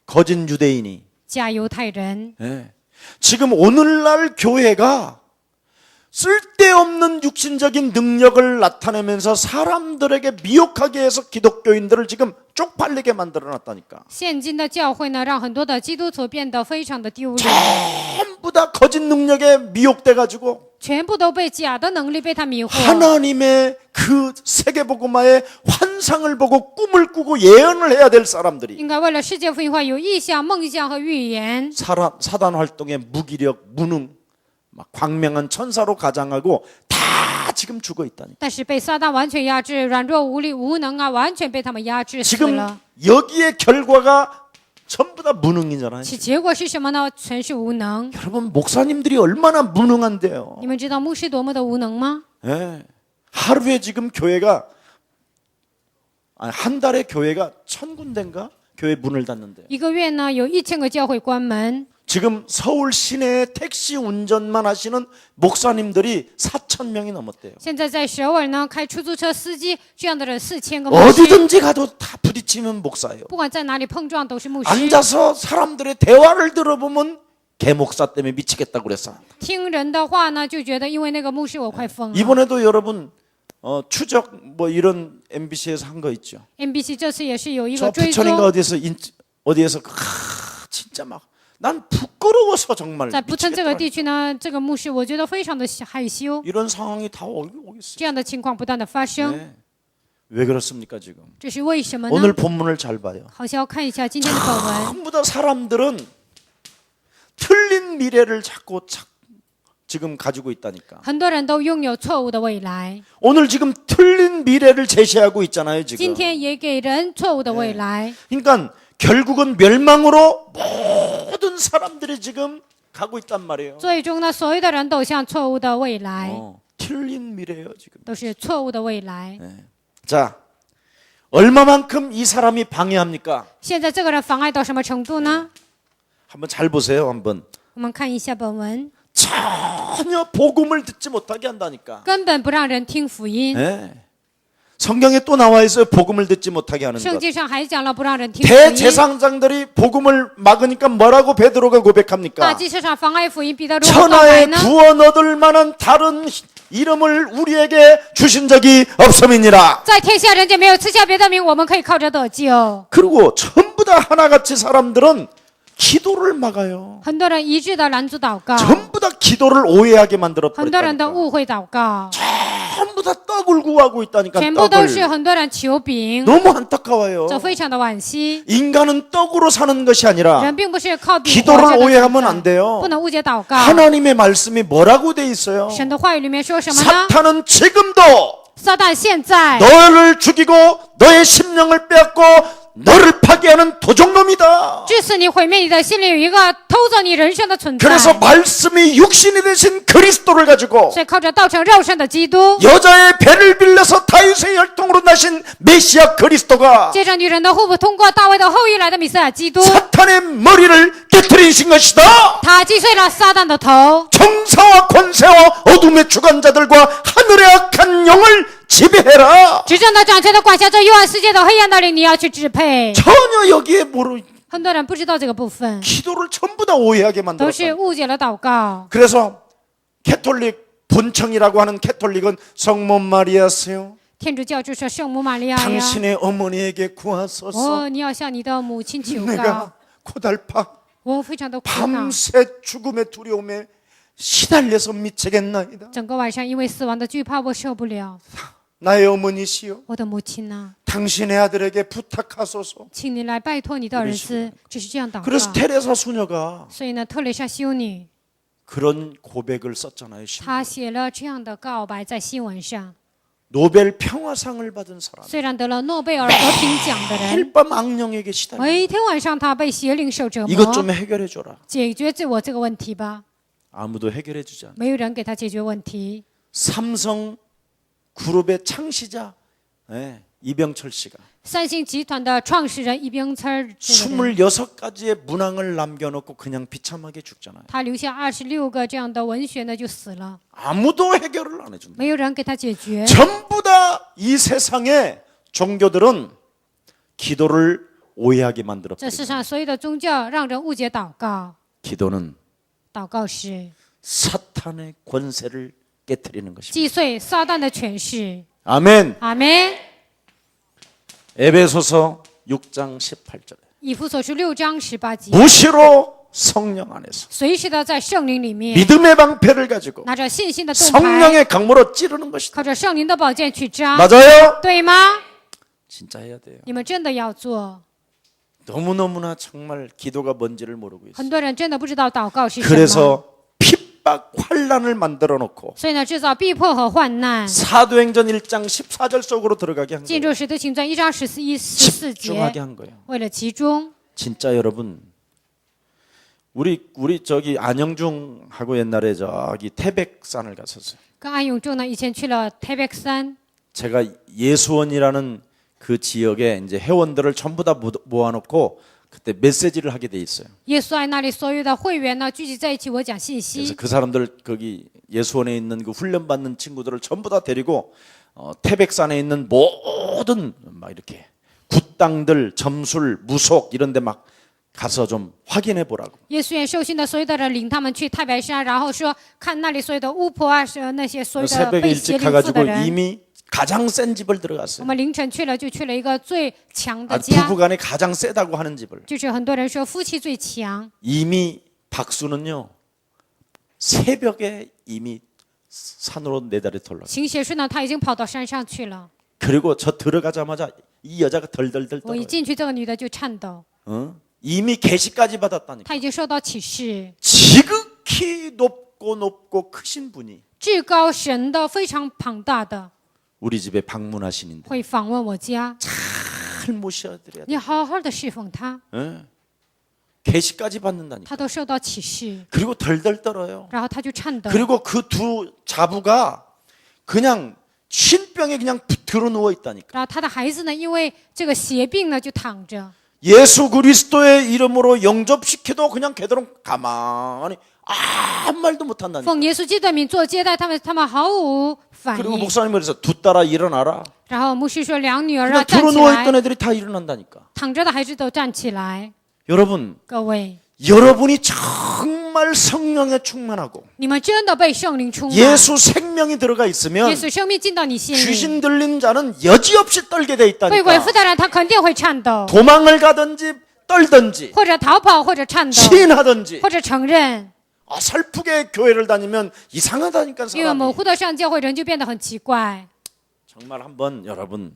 거짓 유대인이. 假犹太人。 지금 오늘날 교회가 쓸데없는 육신적인 능력을 나타내면서 사람들에게 미혹하게 해서 기독교인들을 지금 쪽팔리게 만들어 놨다니까. 现今的教会呢，让很多的基督徒变得非常的丢脸， 전부 다 거짓 능력에 미혹돼 가지고 全部都被假的能力被他迷惑。 하나님의 그 세계복음화의 환상을 보고 꿈을 꾸고 예언을 해야 될 사람들이 应该为了世界福音化有意向、梦想和预言。 사단 활동의 무기력, 무능, 막 광명한 천사로 가장하고 다 지금 죽어 있다니. 但是被撒旦完全压制，软弱无力、无能啊，完全被他们压制死 지금 了。 여기에 결과가 전부 다 무능이잖아요. 其结果是什么呢？全是无能。 여러분 목사님들이 얼마나 무능한데요. 你们知道牧师多么的无能吗？ 예. 하루에 지금 교회가 한 달에 교회가 1000군데인가 교회 문을 닫는데. 一个月呢，有1000个教会关门。 지금 서울 시내에 택시 운전만 하시는 목사님들이 4000명이 넘었대요. 现在在首尔呢，开出租车司机这样的人4000个牧师， 어디든지 가도 다 부딪히면 목사예요. 不管在哪里碰撞都是牧师。 앉아서 사람들의 대화를 들어보면 개 목사 때문에 미치겠다고 그랬어. 听人的话呢，就觉得因为那个牧师我快疯了。 이번에도 여러분 추적 뭐 이런 MBC에서 한 거 있죠. MBC 这次也是有一 저 个追 부천인가 踪， 어디에서 진짜 막 난 부끄러워서 정말 在부천这个 미치겠더라. 地区呢，这个牧师我觉得非常的害羞， 이런 상황이 다 오겠어요. 这样的情况不断的发生， 네. 왜 그렇습니까 지금? 这是为什么呢？ 오늘 본문을 잘 봐요. 好像要看一下今天的本文。 전부 다 사람들은 틀린 미래를 자꾸 지금 가지고 있다니까. 很多人都拥有错误的未来， 오늘 지금 틀린 미래를 제시하고 있잖아요 今 지금. 天也给人错误的未来。 그러니까 결국은 멸망으로 모든 사람들이 지금 가고 있단 말이에요. 最终呢，所有的人都向错误的未来， 틀린 미래예요 지금. 都是错误的未来。 자, 얼마만큼 이 사람이 방해합니까? 现在这个人妨碍到什么程度呢？ 한번 잘 보세요. 한번 我们看一下本文， 전혀 복음을 듣지 못하게 한다니까. 根本不让人听福音。 예. 성경에 또 나와 있어요. 복음을 듣지 못하게 하는 圣 것. 经上还讲了不让人听福音。 대제사장들이 복음을 막으니까 뭐라고 베드로가 大 고백합니까? 祭司长妨碍福音，彼得如何告白 천하의 呢？ 구원 얻을 만한 다른 이름을 우리에게 주신 적이 없음이니라. 在天下人间没有赐下别的名，我们可以靠着得救。 그리고 전부 다 하나같이 사람들은 기도를 막아요. 很多人一致的拦阻祷告， 전부 다 기도를 오해하게 만들어 很多人都 버렸다니까. 误会祷告， 전부 다 떡을 구하고 있다니까. 全部都是 떡을. 很多人求饼， 너무 안타까워요. 这非常的惋惜。 인간은 떡으로 사는 것이 아니라 人并不是靠饼活 기도를 着的 오해하면 存 안 在， 돼요. 不能误解祷告。 하나님의 말씀이 뭐라고 돼 있어요? 神的话语里面说什么呢？ 사탄은 지금도 撒旦现在 너를 죽이고 너의 심령을 빼앗고 너를 파괴하는 도적놈이다. 致使你毁灭你的心里有一个偷走你人生的存在。 그래서 말씀이 육신이 되신 그리스도를 가지고 所以靠着道成肉身的基督， 여자의 배를 빌려서 다윗의 혈통으로 나신 메시아 그리스도가 借着女人的户部，通过大卫的后裔来的弥赛亚基督， 사탄의 머리를 깨트리신 것이다. 他击碎了撒旦的头， 정사와 권세와 어둠의 주관자들과 하늘의 악한 영을 지배해라. 执政的、掌权的、管辖着幽暗世界的黑暗的灵，你要去支配。 전혀 여기에 모르 很多人不知道这个部分， 기도를 전부 다 오해하게 都是 만들었다. 误解了祷告。 그래서 캐톨릭 본청이라고 하는 캐톨릭은 성모 마리아세요. 天主教就说圣母玛利亚呀， 당신의 어머니에게 구하소서. 你要向你的母亲求告。 내가 고달파 我非常的苦恼， 밤새 죽음의 두려움에 시달려서 미치겠나이다. 整个晚上因为死亡的惧怕，我受不了。 나의 어머니시여, 我的母亲呐， 당신의 아들에게 부탁하소서. 请你来拜托你的儿子，只是这样祷 그래서 告。 테레사 수녀가 所以呢，特蕾莎修女 그런 고백을 썼잖아요. 她写了这样的告白在新闻上。 노벨 평화상을 받은 사람. 虽然得了诺贝尔和平奖的人， 매일 밤 악령에게 시달려. 每天晚上她被邪灵受折 이것 磨。 좀 해결해 줘라. 解决我这个问题吧， 아무도 해결해 주지 않아. 没有人给她解决问题。 삼성 그룹의 창시자 이병철 씨가 三星集团的创始人一冰村儿这个人， 26가지의 문항을 남겨놓고 그냥 비참하게 죽잖아요. 他留下26个这样的文学呢，就死了， 아무도 해결을 안 해준다. 没有人给他解决。 전부 다 이 세상의 종교들은 기도를 오해하게 这 만들어버립니다. 世上所有的宗教让人误解祷告， 기도는 祷告是 사탄의 권세를 깨트리는 것입니다. 击碎撒旦的权势。 아멘. 阿门。 에베소서 6장 18절에 以弗所书6章18节， 무시로 성령 안에서 随时的在圣灵里面， 믿음의 방패를 가지고 拿着信心的盾牌， 성령의 강모로 찌르는 것이다. 靠着圣灵的宝剑去扎， 맞아요? 对吗？ 진짜 해야 돼요. 你们真的要做。 너무너무나 정말 기도가 뭔지를 모르고 있어요. 很多人真的不知道祷告是什么， 그래서 핍박 환란을 만들어 놓고 所以呢，制造逼迫和患难。 사도행전 1장 14절 속으로 들어가게 한 进 거예요. 入使徒行传1章14节， 집중하게 한 거예요. 为了集中。 진짜 여러분 우리 저기 안영중하고 옛날에 저기 태백산을 갔었어요. 跟安永仲呢，以前去了台北山， 제가 예수원이라는 그 지역에 이제 회원들을 전부 다 모아놓고 그때 메시지를 하게 돼 있어요. 耶稣爱那里所有的会员呢聚集在一起，我讲信 그래서 息。 그 사람들 거기 예수원에 있는 그 훈련 받는 친구들을 전부 다 데리고 태백산에 있는 모든 막 이렇게 굿당들, 점술, 무속 이런 데 막 가서 좀 확인해 보라고. 耶稣院受训的所有的人领他们去太白山，然后说看那里所有的巫婆啊，是那些所有的 새벽에 被邪 일찍 灵附 가가지고 的人。 이미 가장 센 집을 我 들어갔어요. 们凌晨去了，就去了一个最强的 아, 家， 부부간에 가장 세다고 하는 집을. 就是很多人说夫妻最强。 이미 박수는요 새벽에 이미 산으로 내다리 돌라. 秦邪顺呢，他已经跑到山上去了。 그리고 저 들어가자마자 이 여자가 덜덜덜 我一 떨어요. 进去，这个女的就颤抖， 이미 계시까지 받았다니까. 她已经受到启示。 지극히 높고 크신 분이 至高神的非常庞大的 우리 집에 방문하시는데 会访问我家， 잘 모셔드려야 돼. 你好好的侍奉他， 계시까지 받는다니까. 他都受到启示， 그리고 덜덜 떨어요. 然后他就颤抖。 그리고 그 두 자부가 그냥 신병에 그냥 뒤로 누워 있다니까. 然后他的孩子呢，因为这个血病呢，就躺着。 예수 그리스도의 이름으로 영접시켜도 그냥 걔들은 가만히 아무 말도 못 한다니까. 奉耶稣基督的名做接待，他们毫无反 그리고 应。 목사님이 그래서 두 딸아 일어나라. 然后牧师说，两女儿 그냥 啊，站 뒤로 起 누워 있던 来， 애들이 다 일어난다니까. 躺着的孩子都站起来。 여러분, 各位， 여러분이 정말 성령에 충만하고 你们真的被圣灵充满， 예수 생명이 들어가 있으면 耶稣生命进到你心里， 귀신 들린 자는 여지없이 떨게 돼 被鬼附 있다니까. 的人他肯定会颤抖， 도망을 가든지 떨든지 或者逃跑，或者颤抖， 시인하든지 或者承认。 어설프게 교회를 다니면 이상하다니까 因为模 사람이. 糊的上教会，人就变得很奇怪。 정말 한번 여러분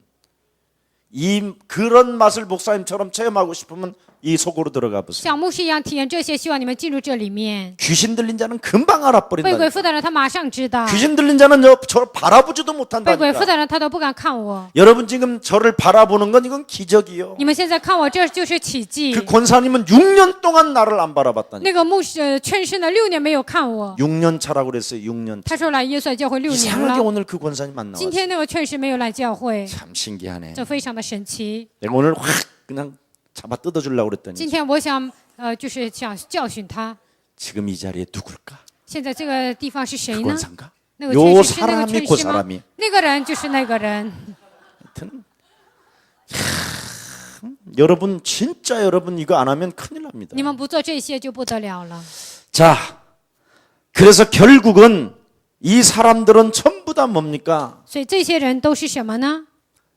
그런 맛을 목사님처럼 체험하고 싶으면 이 속으로 들어가 보세요. 像牧师一样体验这些，希望你们进入这里面。 귀신 들린 자는 금방 被 알아버린다. 鬼附的人他马上知道， 귀신 들린 자는 저 바라보지도 被鬼附 못한다니까. 的人他都不敢看我。 여러분 지금 저를 바라보는 건 이건 기적이요. 你们现在看我，这就是奇迹 그 。 권사님은 6년 동안 나를 안 바라봤다니까. 那个牧师劝世呢6年没有看我， 6년 차라고 그랬어요. 6년. 他说来耶稣教会6年 이상하게 了， 오늘 그 권사님 안 今 나왔어요. 天那个劝世没有来教会， 참 신기하네. 这非常的神奇。 내가 오늘 확 그냥 잡아 뜯어주려고 今 그랬더니 天我想就是想教训他。 지금 이 자리에 누굴까? 现在这个地方是谁 그 呢？ 권사인가? 那个 요 劝世是那个 사람이 劝 그 世吗？ 사람이. 那个人就是那个人。 하여튼 여러분 진짜 여러분 이거 안 하면 큰일 납니다. 你们不做这些就不得了了。 자, 그래서 결국은 이 사람들은 전부 다 뭡니까? 所以这些人都是什么呢？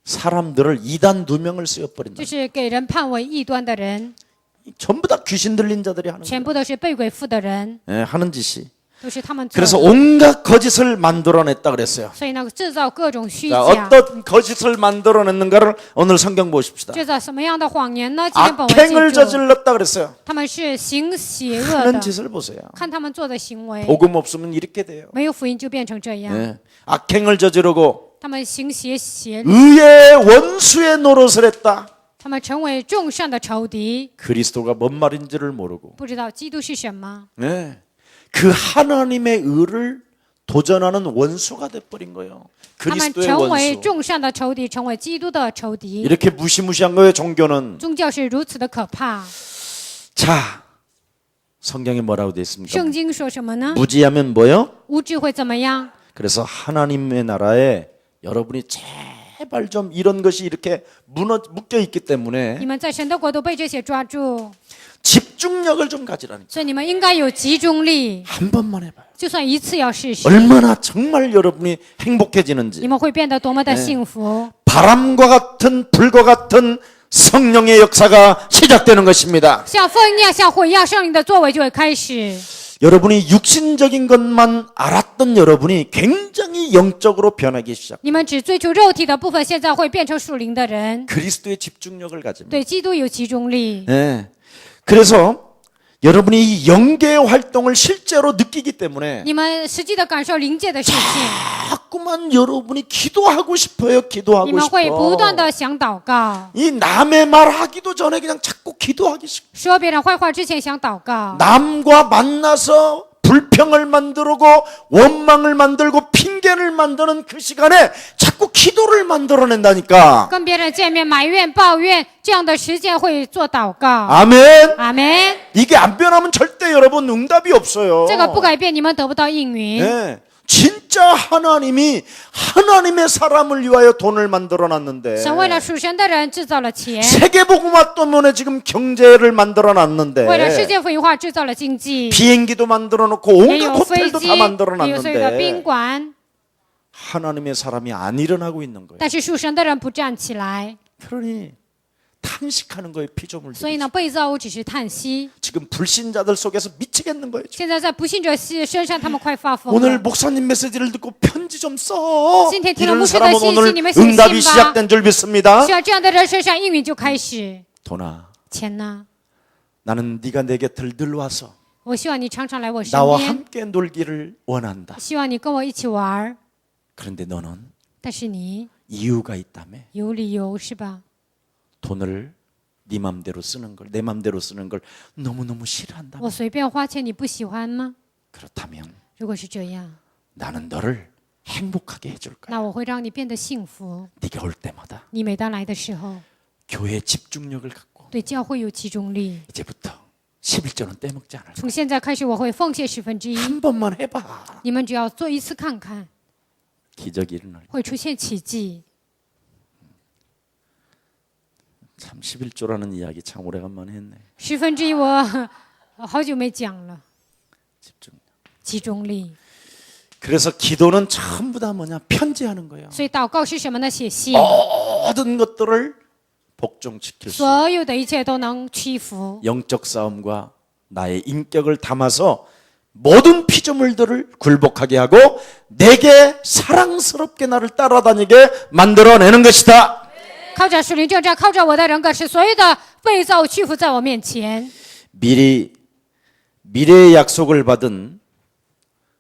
사람들을 이단 두 명을 쓰여버린다. 就是给人判为异端的人， 전부 다 귀신 들린 자들이 하는 全 거예요. 部都是被鬼附的人， 예, 하는 짓이. 都是他们做 그래서 的。 온갖 거짓을 만들어냈다 그랬어요. 所以呢，制造各种虚 자, 假， 어떤 거짓을 만들어냈는가를 오늘 성경 보십시다. 制造什么样的谎言呢？今天本文 악행을 记住， 저질렀다 그랬어요. 他们是行邪恶 하는 的， 짓을 보세요. 看他们做的行为， 복음 없으면 이렇게 돼요. 没有福音就变成这样。 예. 악행을 저지르고 他们行邪 의의 원수의 노릇을 했다. 他们成为众善的仇敌， 그리스도가 뭔 말인지를 모르고 不知道基督是什么。 네. 그 하나님의 의를 도전하는 원수가 돼버린 거예요. 他们 그리스도의 成为 원수. 众善的仇敌，成为基督的仇敌。 이렇게 무시무시한 거예요. 종교는. 宗教是如此的可怕。 자, 성경에 뭐라고 되어 있습니까? 圣经说什么呢？ 무지하면 뭐요? 无知会怎么样？ 그래서 하나님의 나라에 여러분이 제발 좀 이런 것이 이렇게 묶여 있기 你 때문에 们在神的国度被这些抓住， 집중력을 좀 가지라니까. 所以你们应该有集中力。 한 번만 해봐요. 就算一次要试试， 얼마나 정말 여러분이 행복해지는지. 你们会变得多么的幸福。 바람과 같은 불과 같은 성령의 역사가 시작되는 것입니다. 像风一样，像火一样，圣灵的作为就会开始。 여러분이 육신적인 것만 알았던 여러분이 굉장히 영적으로 변하기 시작. 你们只追求肉体的部分，现在会变成属灵的人， 그리스도의 집중력을 가집니다. 对基督有集中力。 네. 그래서 여러분이 이 영계의 활동을 실제로 느끼기 때문에 你们实际的感受灵界的事情， 자꾸만 여러분이 기도하고 싶어요. 你 기도하고 们会不断 싶어. 的想祷告， 이 남의 말하기도 전에 그냥 자꾸 기도하기 싶어. 说别人坏话之前想祷告， 남과 만나서 불평을 만들고 원망을 만들고 핑계를 만드는 그 시간에 자꾸 기도를 만들어낸다니까. 跟别人见面埋怨抱怨，这样的时间会做祷告。 아멘. 阿门。 이게 안 변하면 절대 여러분 응답이 없어요. 这个不改变，你们得不到应允。 네. 진짜 하나님이 하나님의 사람을 위하여 돈을 만들어 놨는데 神为了属神的人制造了钱， 세계복음화 때문에 지금 경제를 만들어 为了世 놨는데 界福音化制造了经济， 비행기도 만들어 놓고 也 온갖 有飞 호텔도 机， 다 만들어 也有所有的宾 놨는데 馆， 하나님의 사람이 안 일어나고 있는 거예요. 但是属神的人不站起来， 그러니 탄식하는 거예요. 피조물. 所以呢，被造物只是叹息。 지금 불신자들 속에서 미치겠는 거예요. 现在在不信者身上，他们快发疯 오늘 了。 목사님 메시지를 듣고 편지 좀 써. 今天听了 이런 牧师的 사람은 信息， 오늘 你们写信 응답이 吧。 시작된 줄 믿습니다. 需要这样的人身上应允就开始。 도나, 钱呢？ 나는 네가 내 곁을 늘 와서 我希望你常常来我身 나와 边， 함께 놀기를 원한다. 希望你跟我一起玩儿。 그런데 너는 但是你 이유가 있다며. 有理由是吧？ 돈을 네 맘대로 쓰는 걸, 내 맘대로 쓰는 걸 너무너무 싫어한다. 我随便花钱，你不喜欢吗？ 그렇다면 如果是这样， 나는 너를 행복하게 해줄 거야. 那我会让你变得幸福。 네가 올 때마다 你每当来的时候， 교회 집중력을 갖고 对教会有集中力。 이제부터 11조는 떼먹지 않을 거야. 从现在开始，我会奉献1/10。 한 번만 해봐. 你们只要做一次看看， 기적이 일어날 거야. 会出现奇迹。 참 11조라는 이야기 참 오래간만에 했네. 1/10我好久没讲了， 집중. 集中力。 그래서 기도는 전부 다 뭐냐? 편지하는 거예요. 所以祷告是什么呢？写信， 모든 것들을 복종시킬 수. 所有的一切都能屈服。 영적 싸움과 나의 인격을 담아서 모든 피조물들을 굴복하게 하고 내게 사랑스럽게 나를 따라다니게 만들어내는 것이다. 靠着属灵征战，靠着我的人格，使所有的被造屈服在我面前。 미래의 약속을 받은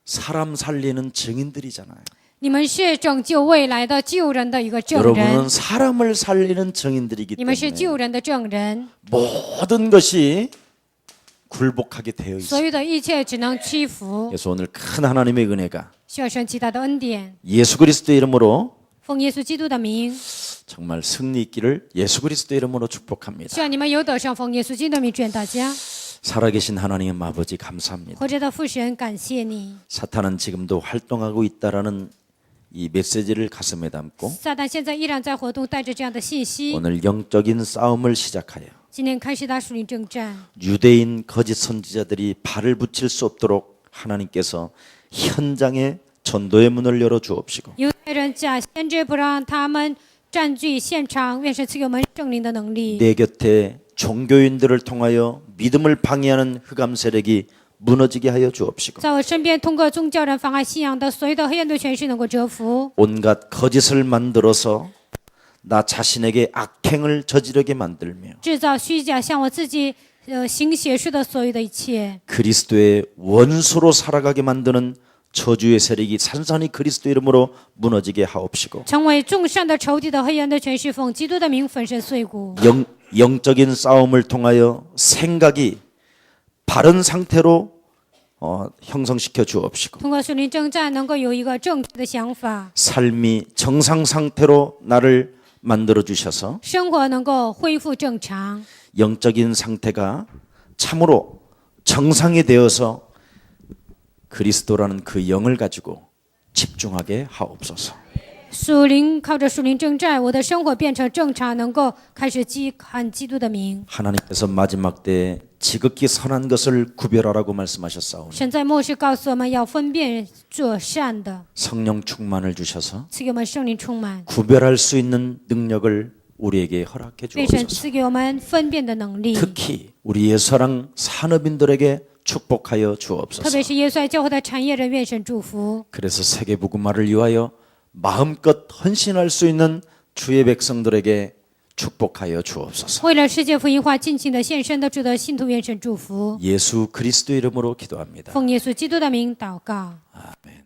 사람 살리는 증인들이잖아요. 你们是拯救未来的救人的一个证 여러분은 人， 사람을 살리는 증인들이기 你们是 때문에 救人的证人， 모든 것이 굴복하게 되어 所 있어요. 有的一切只能屈服。 그래서 오늘 큰 하나님의 은혜가 需要神极大的恩典， 예수 그리스도의 이름으로 奉耶稣基督的名， 정말 승리 있기를 예수 그리스도의 이름으로 축복합니다. 希望你们有得胜。奉耶稣基督的名祝愿大家。 살아계신 하나님 아버지 감사합니다. 活着的父神，感谢你。 사탄은 지금도 활동하고 있다라는 이 메시지를 가슴에 담고 撒旦现在依然在活动，带着这样的信息。 오늘 영적인 싸움을 시작하여 今天开始打属灵征战， 유대인 거짓 선지자들이 발을 붙일 수 없도록 하나님께서 현장에 전도의 문을 열어 주옵시고 犹太人假先知不让他们占据现场，愿神赐给我们圣灵的能力。 내 곁에 종교인들을 통하여 믿음을 방해하는 흑암 세력이 무너지게 하여 주옵시고 在我身边，通过宗教人妨碍信仰的所有的黑暗的权势能够折服， 온갖 거짓을 만들어서 나 자신에게 악행을 저지르게 만들며 制造虚假，向我自己行邪术的所有的一切， 그리스도의 원수로 살아가게 만드는 저주의 세력이 산산이 그리스도 이름으로 무너지게 하옵시고 成为众善的仇敌的黑暗的权势，奉基督的名粉身碎骨。 영적인 싸움을 통하여 생각이 바른 상태로 형성시켜 주옵시고 通过属灵征战，能够有一个正确的想法， 삶이 정상 상태로 나를 만들어 주셔서 生活能够恢复正常， 영적인 상태가 참으로 정상이 되어서 그리스도라는 그 영을 가지고 집중하게 하옵소서. 靠着属灵征战，我的生活变成正常，能够开始喊基督的名。 하나님께서 마지막 때에 지극히 선한 것을 구별하라고 말씀하셨사오니 神在末世告诉我们要分辨做善的， 성령 충만을 주셔서 赐给我们圣灵充满， 구별할 수 있는 능력을 우리에게 허락해 为神 주옵소서. 赐给我们分辨的能力。 특히 우리 예사랑 산업인들에게 축복하여 特 주옵소서. 别是耶稣爱教会的产业人，愿神祝福。 그래서 세계 복음화를 위하여 마음껏 헌신할 수 있는 주의 백성들에게 축복하여 주옵소서. 为了世界福音化尽情的献身的主的信徒，愿神祝福。 예수 그리스도 이름으로 기도합니다. 奉耶稣基督的名祷告。 아멘.